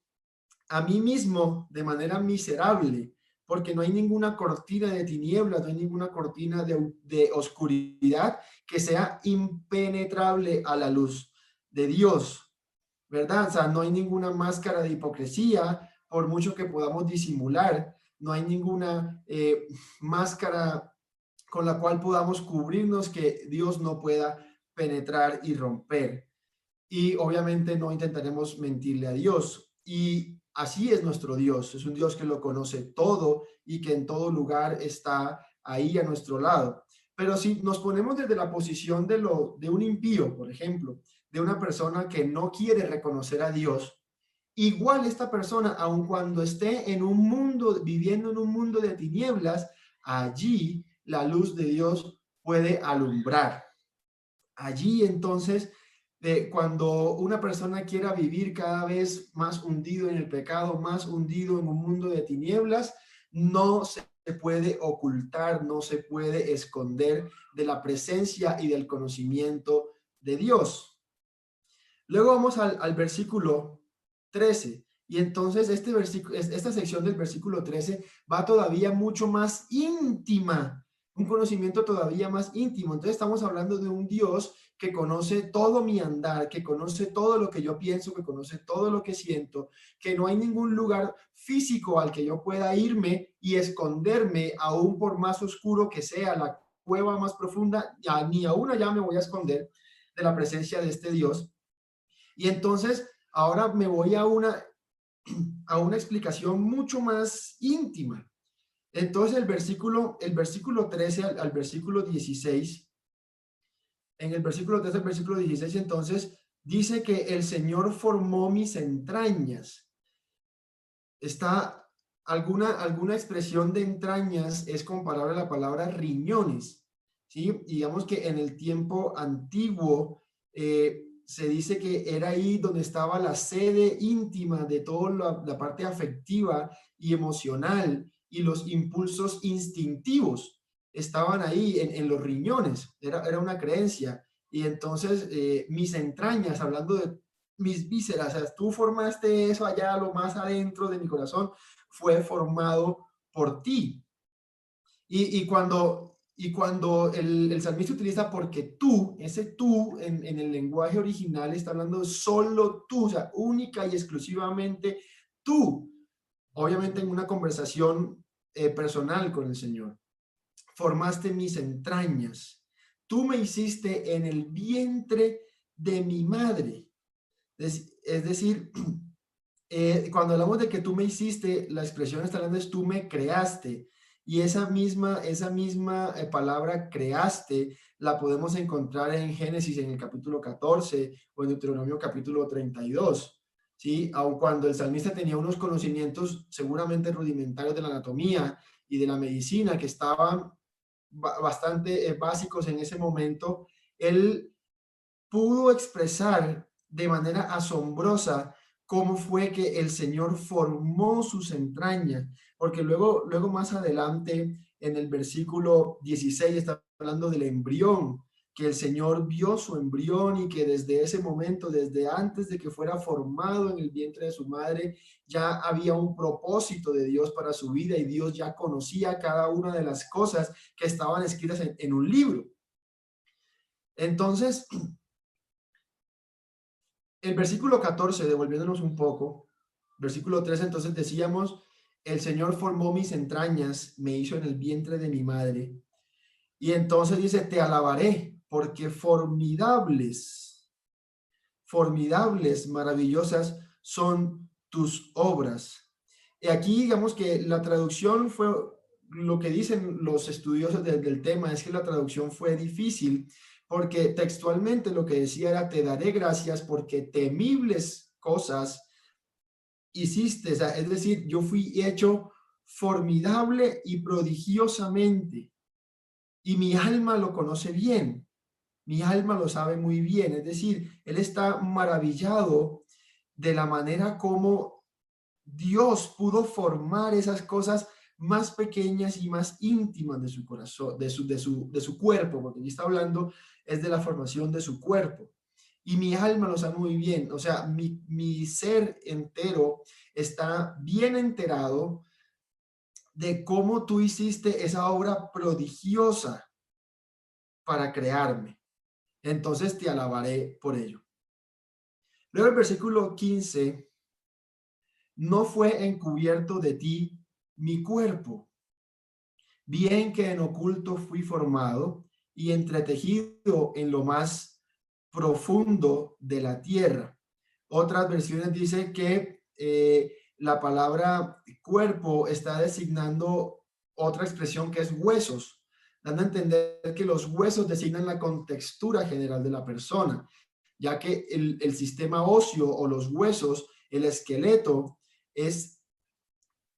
a mí mismo de manera miserable, porque no hay ninguna cortina de tinieblas, no hay ninguna cortina de oscuridad que sea impenetrable a la luz de Dios, ¿verdad? O sea, no hay ninguna máscara de hipocresía, por mucho que podamos disimular, no hay ninguna máscara con la cual podamos cubrirnos que Dios no pueda penetrar y romper. Y obviamente no intentaremos mentirle a Dios. Y así es nuestro Dios. Es un Dios que lo conoce todo y que en todo lugar está ahí a nuestro lado. Pero si nos ponemos desde la posición de un impío, por ejemplo, de una persona que no quiere reconocer a Dios, igual esta persona, aun cuando esté en un mundo, viviendo en un mundo de tinieblas, allí la luz de Dios puede alumbrar. Allí entonces de cuando una persona quiera vivir cada vez más hundido en el pecado, más hundido en un mundo de tinieblas, no se puede ocultar, no se puede esconder de la presencia y del conocimiento de Dios. Luego vamos al versículo 13. Y entonces esta sección del versículo 13 va todavía mucho más íntima, un conocimiento todavía más íntimo. Entonces estamos hablando de un Dios que conoce todo mi andar, que conoce todo lo que yo pienso, que conoce todo lo que siento, que no hay ningún lugar físico al que yo pueda irme y esconderme, aún por más oscuro que sea la cueva más profunda, ya, ni aún allá me voy a esconder de la presencia de este Dios. Y entonces ahora me voy a una explicación mucho más íntima. Entonces el versículo 13 al versículo 16, en el versículo 13 al versículo 16, entonces dice que el Señor formó mis entrañas. Está alguna expresión de entrañas es comparable a la palabra riñones, ¿sí? Digamos que en el tiempo antiguo se dice que era ahí donde estaba la sede íntima de toda la parte afectiva y emocional y los impulsos instintivos estaban ahí en los riñones, era una creencia. Y entonces mis entrañas, hablando de mis vísceras, o sea, tú formaste eso allá, lo más adentro de mi corazón, fue formado por ti. Y cuando el salmista utiliza porque tú, ese tú en el lenguaje original está hablando de solo tú, o sea, única y exclusivamente tú, obviamente en una conversación personal con el Señor. Formaste mis entrañas, tú me hiciste en el vientre de mi madre. Es decir, cuando hablamos de que tú me hiciste, la expresión está hablando es tú me creaste. Y esa misma palabra creaste la podemos encontrar en Génesis en el capítulo 14 o en Deuteronomio capítulo 32. ¿Sí? Aun cuando el salmista tenía unos conocimientos seguramente rudimentarios de la anatomía y de la medicina que estaban bastante básicos en ese momento, él pudo expresar de manera asombrosa cómo fue que el Señor formó sus entrañas, porque luego más adelante en el versículo 16 está hablando del embrión, que el Señor vio su embrión y que desde ese momento, desde antes de que fuera formado en el vientre de su madre, ya había un propósito de Dios para su vida y Dios ya conocía cada una de las cosas que estaban escritas en un libro. Entonces, el versículo 14, devolviéndonos un poco, versículo 13, entonces decíamos, el Señor formó mis entrañas, me hizo en el vientre de mi madre. Y entonces dice, te alabaré, porque formidables, maravillosas son tus obras. Y aquí digamos que la traducción fue, lo que dicen los estudiosos del tema es que la traducción fue difícil, porque textualmente lo que decía era, te daré gracias porque temibles cosas hiciste, o sea, es decir, yo fui hecho formidable y prodigiosamente, y mi alma lo conoce bien, mi alma lo sabe muy bien, es decir, él está maravillado de la manera como Dios pudo formar esas cosas más pequeñas y más íntimas de su corazón, de su cuerpo, porque aquí está hablando es de la formación de su cuerpo. Y mi alma lo sabe muy bien, o sea, mi ser entero está bien enterado de cómo tú hiciste esa obra prodigiosa para crearme. Entonces te alabaré por ello. Luego el versículo 15, no fue encubierto de ti mi cuerpo, bien que en oculto fui formado y entretejido en lo más profundo de la tierra. Otras versiones dicen que la palabra cuerpo está designando otra expresión que es huesos, dando a entender que los huesos designan la contextura general de la persona, ya que el sistema óseo o los huesos, el esqueleto, es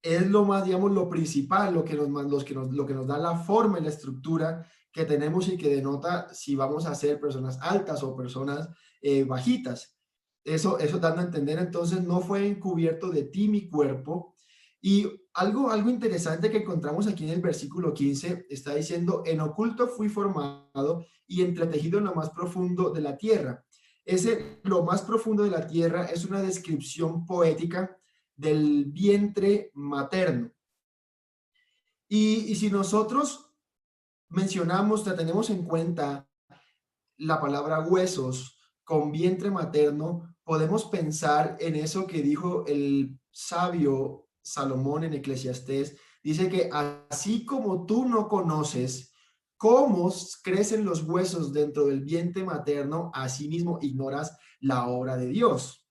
lo más, digamos, lo principal, lo que nos da la forma y la estructura que tenemos y que denota si vamos a ser personas altas o personas bajitas. Eso dando a entender, entonces, no fue encubierto de ti mi cuerpo. Y algo interesante que encontramos aquí en el versículo 15 está diciendo, en oculto fui formado y entretejido en lo más profundo de la tierra. Lo más profundo de la tierra es una descripción poética del vientre materno. Y si nosotros mencionamos, tenemos en cuenta la palabra huesos con vientre materno, podemos pensar en eso que dijo el sabio Salomón en Eclesiastés. Dice que así como tú no conoces cómo crecen los huesos dentro del vientre materno, así mismo ignoras la obra de Dios.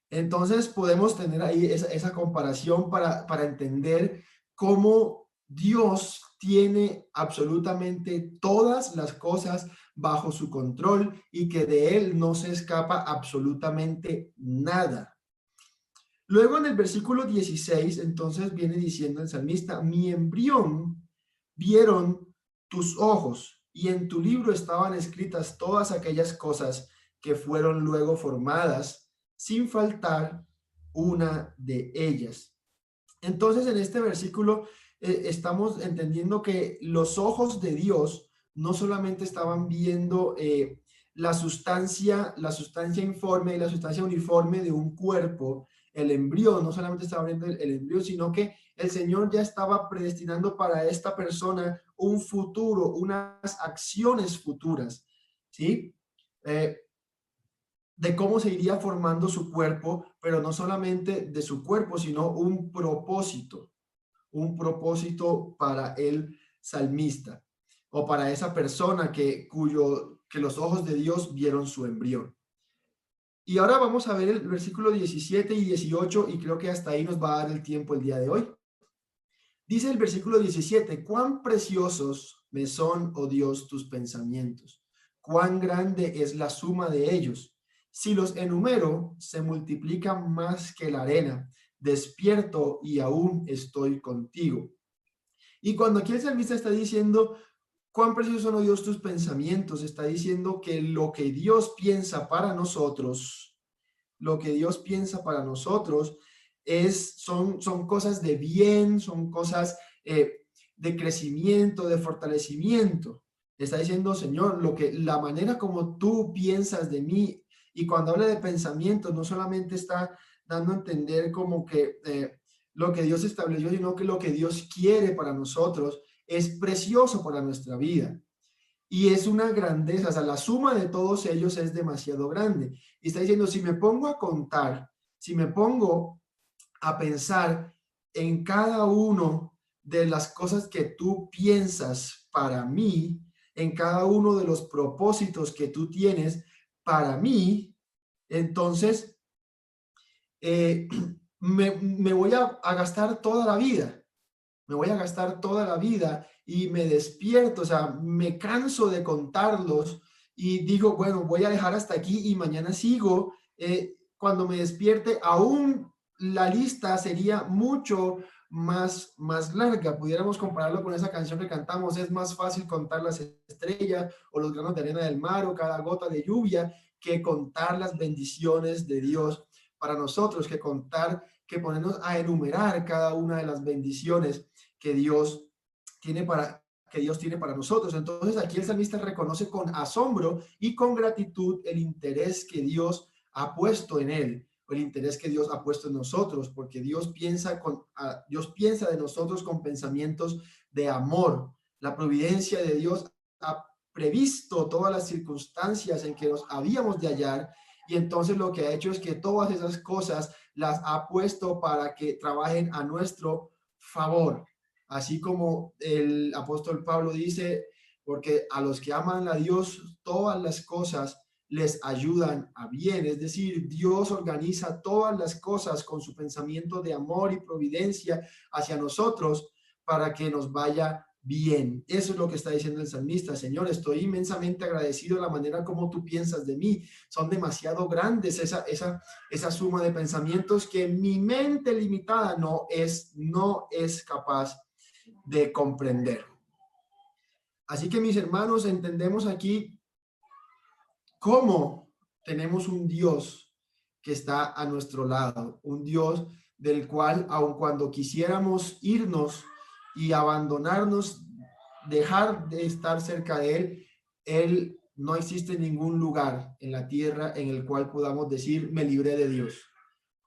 Entonces podemos tener ahí esa comparación para entender cómo Dios tiene absolutamente todas las cosas bajo su control y que de él no se escapa absolutamente nada. Luego en el versículo 16, entonces viene diciendo el salmista, mi embrión vieron tus ojos y en tu libro estaban escritas todas aquellas cosas que fueron luego formadas, sin faltar una de ellas. Entonces en este versículo estamos entendiendo que los ojos de Dios no solamente estaban viendo la sustancia informe y la sustancia uniforme de un cuerpo, el embrión, no solamente estaba viendo el embrión, sino que el Señor ya estaba predestinando para esta persona un futuro, unas acciones futuras, ¿sí? De cómo se iría formando su cuerpo, pero no solamente de su cuerpo, sino un propósito para el salmista o para esa persona que los ojos de Dios vieron su embrión. Y ahora vamos a ver el versículo 17 y 18 y creo que hasta ahí nos va a dar el tiempo el día de hoy. Dice el versículo 17, cuán preciosos me son, oh Dios, tus pensamientos, cuán grande es la suma de ellos. Si los enumero, se multiplican más que la arena. Despierto y aún estoy contigo. Y cuando aquí el salmista está diciendo, cuán preciosos son, oh Dios, tus pensamientos, está diciendo que lo que Dios piensa para nosotros, lo que Dios piensa para nosotros son cosas de bien, son cosas de crecimiento, de fortalecimiento. Está diciendo, Señor, la manera como tú piensas de mí, y cuando habla de pensamientos, no solamente está dando a entender como que lo que Dios estableció, sino que lo que Dios quiere para nosotros es precioso para nuestra vida. Y es una grandeza, o sea, la suma de todos ellos es demasiado grande. Y está diciendo, si me pongo a contar, si me pongo a pensar en cada uno de las cosas que tú piensas para mí, en cada uno de los propósitos que tú tienes para mí, entonces eh, me voy a gastar toda la vida. Me voy a gastar toda la vida y me despierto, o sea, me canso de contarlos y digo, bueno, voy a dejar hasta aquí y mañana sigo. Cuando me despierte, aún la lista sería mucho más larga. Pudiéramos compararlo con esa canción que cantamos, es más fácil contar las estrellas o los granos de arena del mar o cada gota de lluvia que contar las bendiciones de Dios para nosotros, que ponernos a enumerar cada una de las bendiciones que Dios tiene para nosotros. Entonces aquí el salmista reconoce con asombro y con gratitud el interés que Dios ha puesto en él, o el interés que Dios ha puesto en nosotros, porque Dios piensa de nosotros con pensamientos de amor. La providencia de Dios ha previsto todas las circunstancias en que nos habíamos de hallar, y entonces lo que ha hecho es que todas esas cosas las ha puesto para que trabajen a nuestro favor. Así como el apóstol Pablo dice, porque a los que aman a Dios, todas las cosas les ayudan a bien. Es decir, Dios organiza todas las cosas con su pensamiento de amor y providencia hacia nosotros para que nos vaya bien. Eso es lo que está diciendo el salmista. Señor, estoy inmensamente agradecido de la manera como tú piensas de mí. Son demasiado grandes esa suma de pensamientos que mi mente limitada no es capaz de comprender. Así que mis hermanos, entendemos aquí cómo tenemos un Dios que está a nuestro lado, un Dios del cual, aun cuando quisiéramos irnos y abandonarnos, dejar de estar cerca de Él no existe ningún lugar en la tierra en el cual podamos decir, me libré de Dios.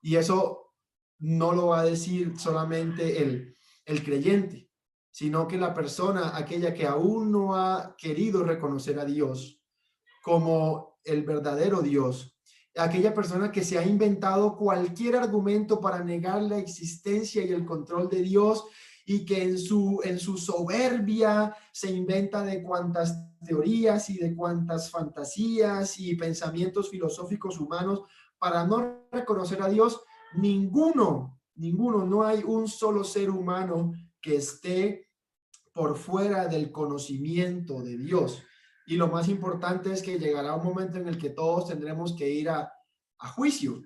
Y eso no lo va a decir solamente el creyente, sino que la persona, aquella que aún no ha querido reconocer a Dios como el verdadero Dios, aquella persona que se ha inventado cualquier argumento para negar la existencia y el control de Dios y que en su soberbia se inventa de cuantas teorías y de cuantas fantasías y pensamientos filosóficos humanos para no reconocer a Dios. Ninguno, no hay un solo ser humano que esté por fuera del conocimiento de Dios. Y lo más importante es que llegará un momento en el que todos tendremos que ir a juicio.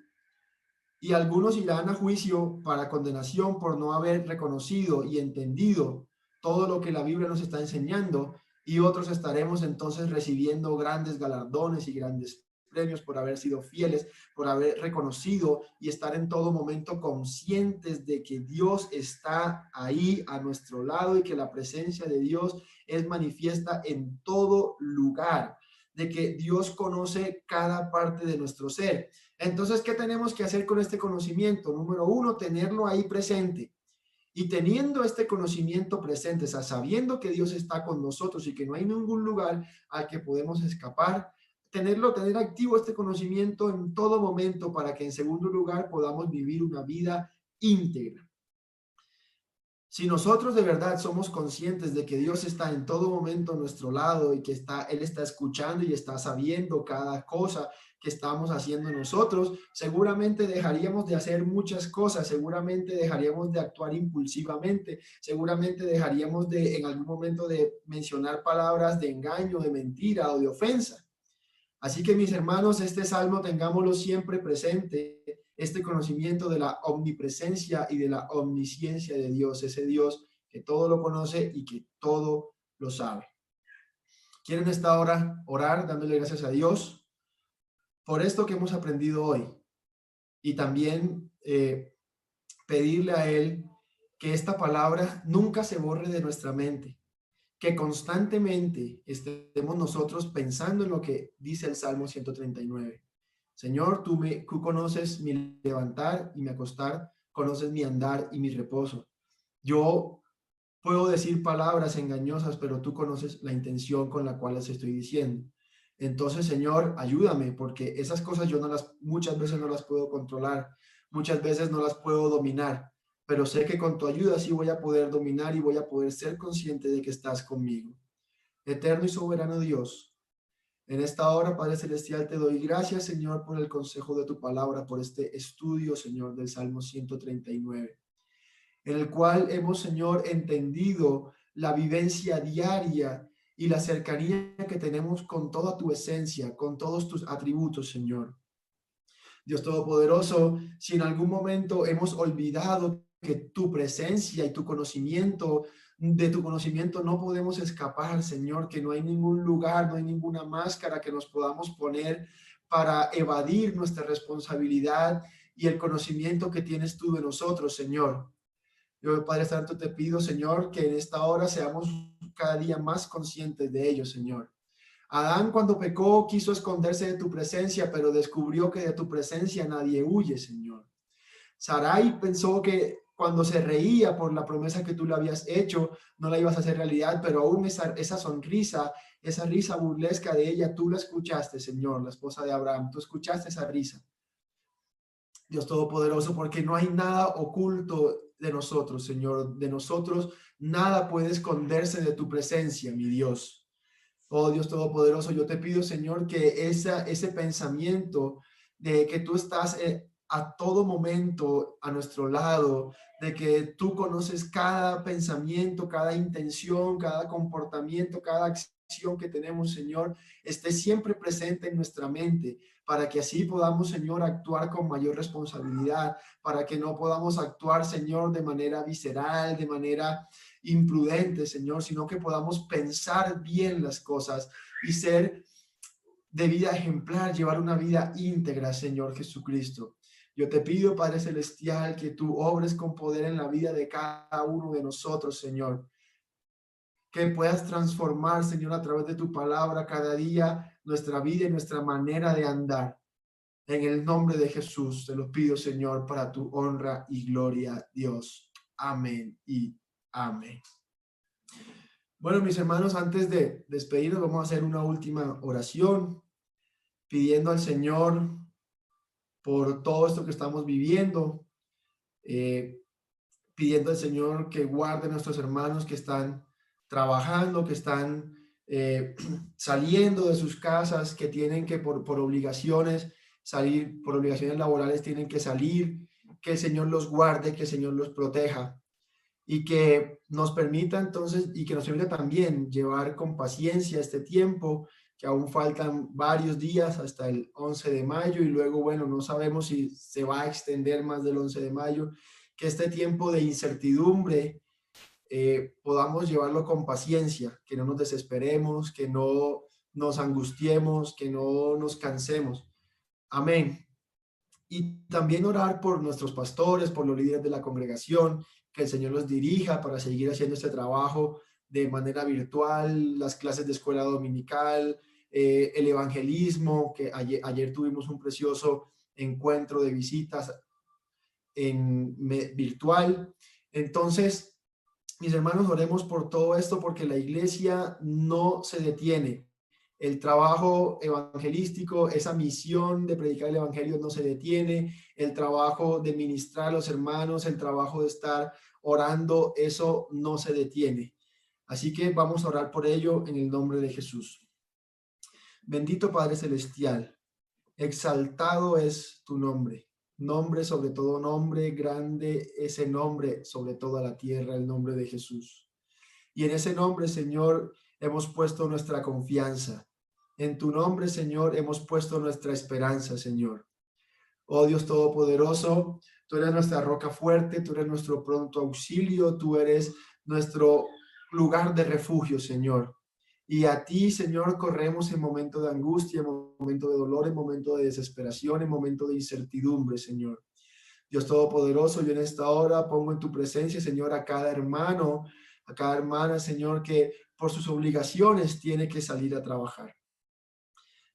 Y algunos irán a juicio para condenación por no haber reconocido y entendido todo lo que la Biblia nos está enseñando. Y otros estaremos entonces recibiendo grandes galardones y grandes premios por haber sido fieles, por haber reconocido y estar en todo momento conscientes de que Dios está ahí a nuestro lado y que la presencia de Dios es manifiesta en todo lugar, de que Dios conoce cada parte de nuestro ser. Entonces, ¿qué tenemos que hacer con este conocimiento? Número uno, tenerlo ahí presente. Y teniendo este conocimiento presente, o sea, sabiendo que Dios está con nosotros y que no hay ningún lugar al que podemos escapar, tener activo este conocimiento en todo momento para que en segundo lugar podamos vivir una vida íntegra. Si nosotros de verdad somos conscientes de que Dios está en todo momento a nuestro lado y que Él está escuchando y está sabiendo cada cosa que estamos haciendo nosotros, seguramente dejaríamos de hacer muchas cosas, seguramente dejaríamos de actuar impulsivamente, seguramente dejaríamos en algún momento de mencionar palabras de engaño, de mentira o de ofensa. Así que mis hermanos, este salmo tengámoslo siempre presente, este conocimiento de la omnipresencia y de la omnisciencia de Dios, ese Dios que todo lo conoce y que todo lo sabe. ¿Quieren esta hora orar dándole gracias a Dios por esto que hemos aprendido hoy? Y también pedirle a Él que esta palabra nunca se borre de nuestra mente, que constantemente estemos nosotros pensando en lo que dice el Salmo 139. Señor, tú conoces mi levantar y mi acostar, conoces mi andar y mi reposo. Yo puedo decir palabras engañosas, pero tú conoces la intención con la cual las estoy diciendo. Entonces, Señor, ayúdame, porque esas cosas muchas veces no las puedo controlar, muchas veces no las puedo dominar, pero sé que con tu ayuda sí voy a poder dominar y voy a poder ser consciente de que estás conmigo. Eterno y soberano Dios, en esta hora, Padre Celestial, te doy gracias, Señor, por el consejo de tu palabra, por este estudio, Señor, del Salmo 139, en el cual hemos, Señor, entendido la vivencia diaria y la cercanía que tenemos con toda tu esencia, con todos tus atributos, Señor. Dios Todopoderoso, si en algún momento hemos olvidado que tu presencia y tu conocimiento, de tu conocimiento no podemos escapar, Señor, que no hay ningún lugar, no hay ninguna máscara que nos podamos poner para evadir nuestra responsabilidad y el conocimiento que tienes tú de nosotros, Señor. Yo, Padre Santo, te pido, Señor, que en esta hora seamos cada día más conscientes de ello, Señor. Adán, cuando pecó, quiso esconderse de tu presencia, pero descubrió que de tu presencia nadie huye, Señor. Sarai pensó que cuando se reía por la promesa que tú le habías hecho, no la ibas a hacer realidad, pero aún esa sonrisa, esa risa burlesca de ella, tú la escuchaste, Señor, la esposa de Abraham, tú escuchaste esa risa. Dios Todopoderoso, porque no hay nada oculto de nosotros, Señor, de nosotros nada puede esconderse de tu presencia, mi Dios. Oh Dios Todopoderoso, yo te pido, Señor, que ese pensamiento de que tú estás a todo momento a nuestro lado, de que tú conoces cada pensamiento, cada intención, cada comportamiento, cada acción que tenemos, Señor, esté siempre presente en nuestra mente, para que así podamos, Señor, actuar con mayor responsabilidad, para que no podamos actuar, Señor, de manera visceral, de manera imprudente, Señor, sino que podamos pensar bien las cosas y ser de vida ejemplar, llevar una vida íntegra, Señor Jesucristo. Yo te pido, Padre Celestial, que tú obres con poder en la vida de cada uno de nosotros, Señor. Que puedas transformar, Señor, a través de tu palabra cada día nuestra vida y nuestra manera de andar. En el nombre de Jesús te lo pido, Señor, para tu honra y gloria, Dios. Amén y amén. Bueno, mis hermanos, antes de despedirnos, vamos a hacer una última oración, pidiendo al Señor por todo esto que estamos viviendo, eh, pidiendo al Señor que guarde a nuestros hermanos que están trabajando, que están saliendo de sus casas, que tienen que por obligaciones salir, por obligaciones laborales tienen que salir, que el Señor los guarde, que el Señor los proteja y que nos permita entonces, y que nos permita también llevar con paciencia este tiempo, que aún faltan varios días hasta el 11 de mayo y luego, bueno, no sabemos si se va a extender más del 11 de mayo, que este tiempo de incertidumbre podamos llevarlo con paciencia, que no nos desesperemos, que no nos angustiemos, que no nos cansemos. Amén. Y también orar por nuestros pastores, por los líderes de la congregación, que el Señor los dirija para seguir haciendo este trabajo de manera virtual, las clases de escuela dominical, el evangelismo, que ayer tuvimos un precioso encuentro de visitas virtual. Entonces, mis hermanos, oremos por todo esto porque la iglesia no se detiene. El trabajo evangelístico, esa misión de predicar el evangelio no se detiene. El trabajo de ministrar a los hermanos, el trabajo de estar orando, eso no se detiene. Así que vamos a orar por ello en el nombre de Jesús. Bendito Padre Celestial, exaltado es tu nombre. Nombre sobre todo nombre, grande ese nombre sobre toda la tierra, el nombre de Jesús. Y en ese nombre, Señor, hemos puesto nuestra confianza. En tu nombre, Señor, hemos puesto nuestra esperanza, Señor. Oh Dios Todopoderoso, tú eres nuestra roca fuerte, tú eres nuestro pronto auxilio, tú eres nuestro lugar de refugio, Señor. Y a ti, Señor, corremos en momento de angustia, en momento de dolor, en momento de desesperación, en momento de incertidumbre, Señor. Dios Todopoderoso, yo en esta hora pongo en tu presencia, Señor, a cada hermano, a cada hermana, Señor, que por sus obligaciones tiene que salir a trabajar.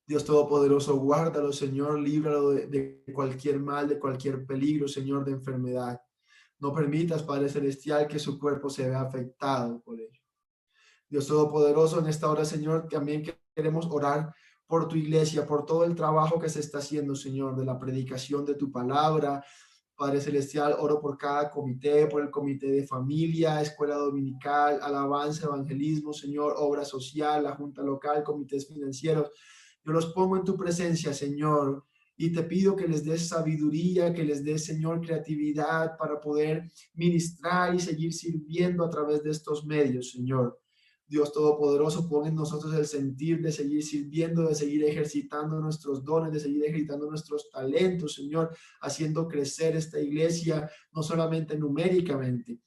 Dios Todopoderoso, guárdalo, Señor, líbralo de cualquier mal, de cualquier peligro, Señor, de enfermedad. No permitas, Padre Celestial, que su cuerpo se vea afectado por ello. Dios Todopoderoso, en esta hora, Señor, también queremos orar por tu iglesia, por todo el trabajo que se está haciendo, Señor, de la predicación de tu palabra. Padre Celestial, oro por cada comité, por el comité de familia, escuela dominical, alabanza, evangelismo, Señor, obra social, la junta local, comités financieros. Yo los pongo en tu presencia, Señor, y te pido que les des sabiduría, que les des, Señor, creatividad para poder ministrar y seguir sirviendo a través de estos medios, Señor. Dios Todopoderoso, pon en nosotros el sentir de seguir sirviendo, de seguir ejercitando nuestros dones, de seguir ejercitando nuestros talentos, Señor, haciendo crecer esta iglesia, no solamente numéricamente,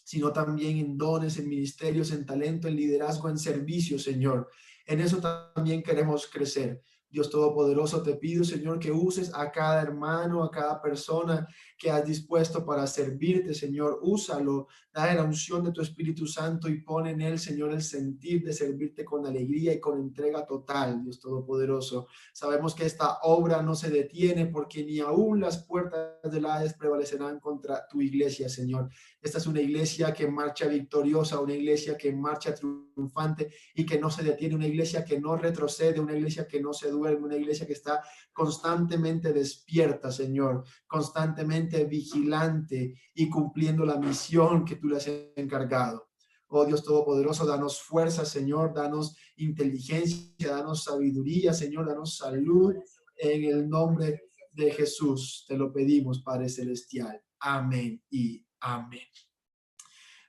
sino también en dones, en ministerios, en talento, en liderazgo, en servicio, Señor. En eso también queremos crecer. Dios Todopoderoso, te pido, Señor, que uses a cada hermano, a cada persona que has dispuesto para servirte, Señor. Úsalo, dale la unción de tu Espíritu Santo y pon en él, Señor, el sentir de servirte con alegría y con entrega total, Dios Todopoderoso. Sabemos que esta obra no se detiene porque ni aún las puertas del Hades prevalecerán contra tu iglesia, Señor. Esta es una iglesia que marcha victoriosa, una iglesia que marcha triunfante y que no se detiene, una iglesia que no retrocede, una iglesia que no se duerme, una iglesia que está constantemente despierta, Señor, constantemente vigilante y cumpliendo la misión que tú le has encargado. Oh Dios Todopoderoso, danos fuerza, Señor, danos inteligencia, danos sabiduría, Señor, danos salud en el nombre de Jesús. Te lo pedimos, Padre Celestial. Amén y amén.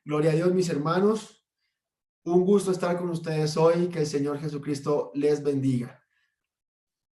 Gloria a Dios, mis hermanos. Un gusto estar con ustedes hoy. Que el Señor Jesucristo les bendiga.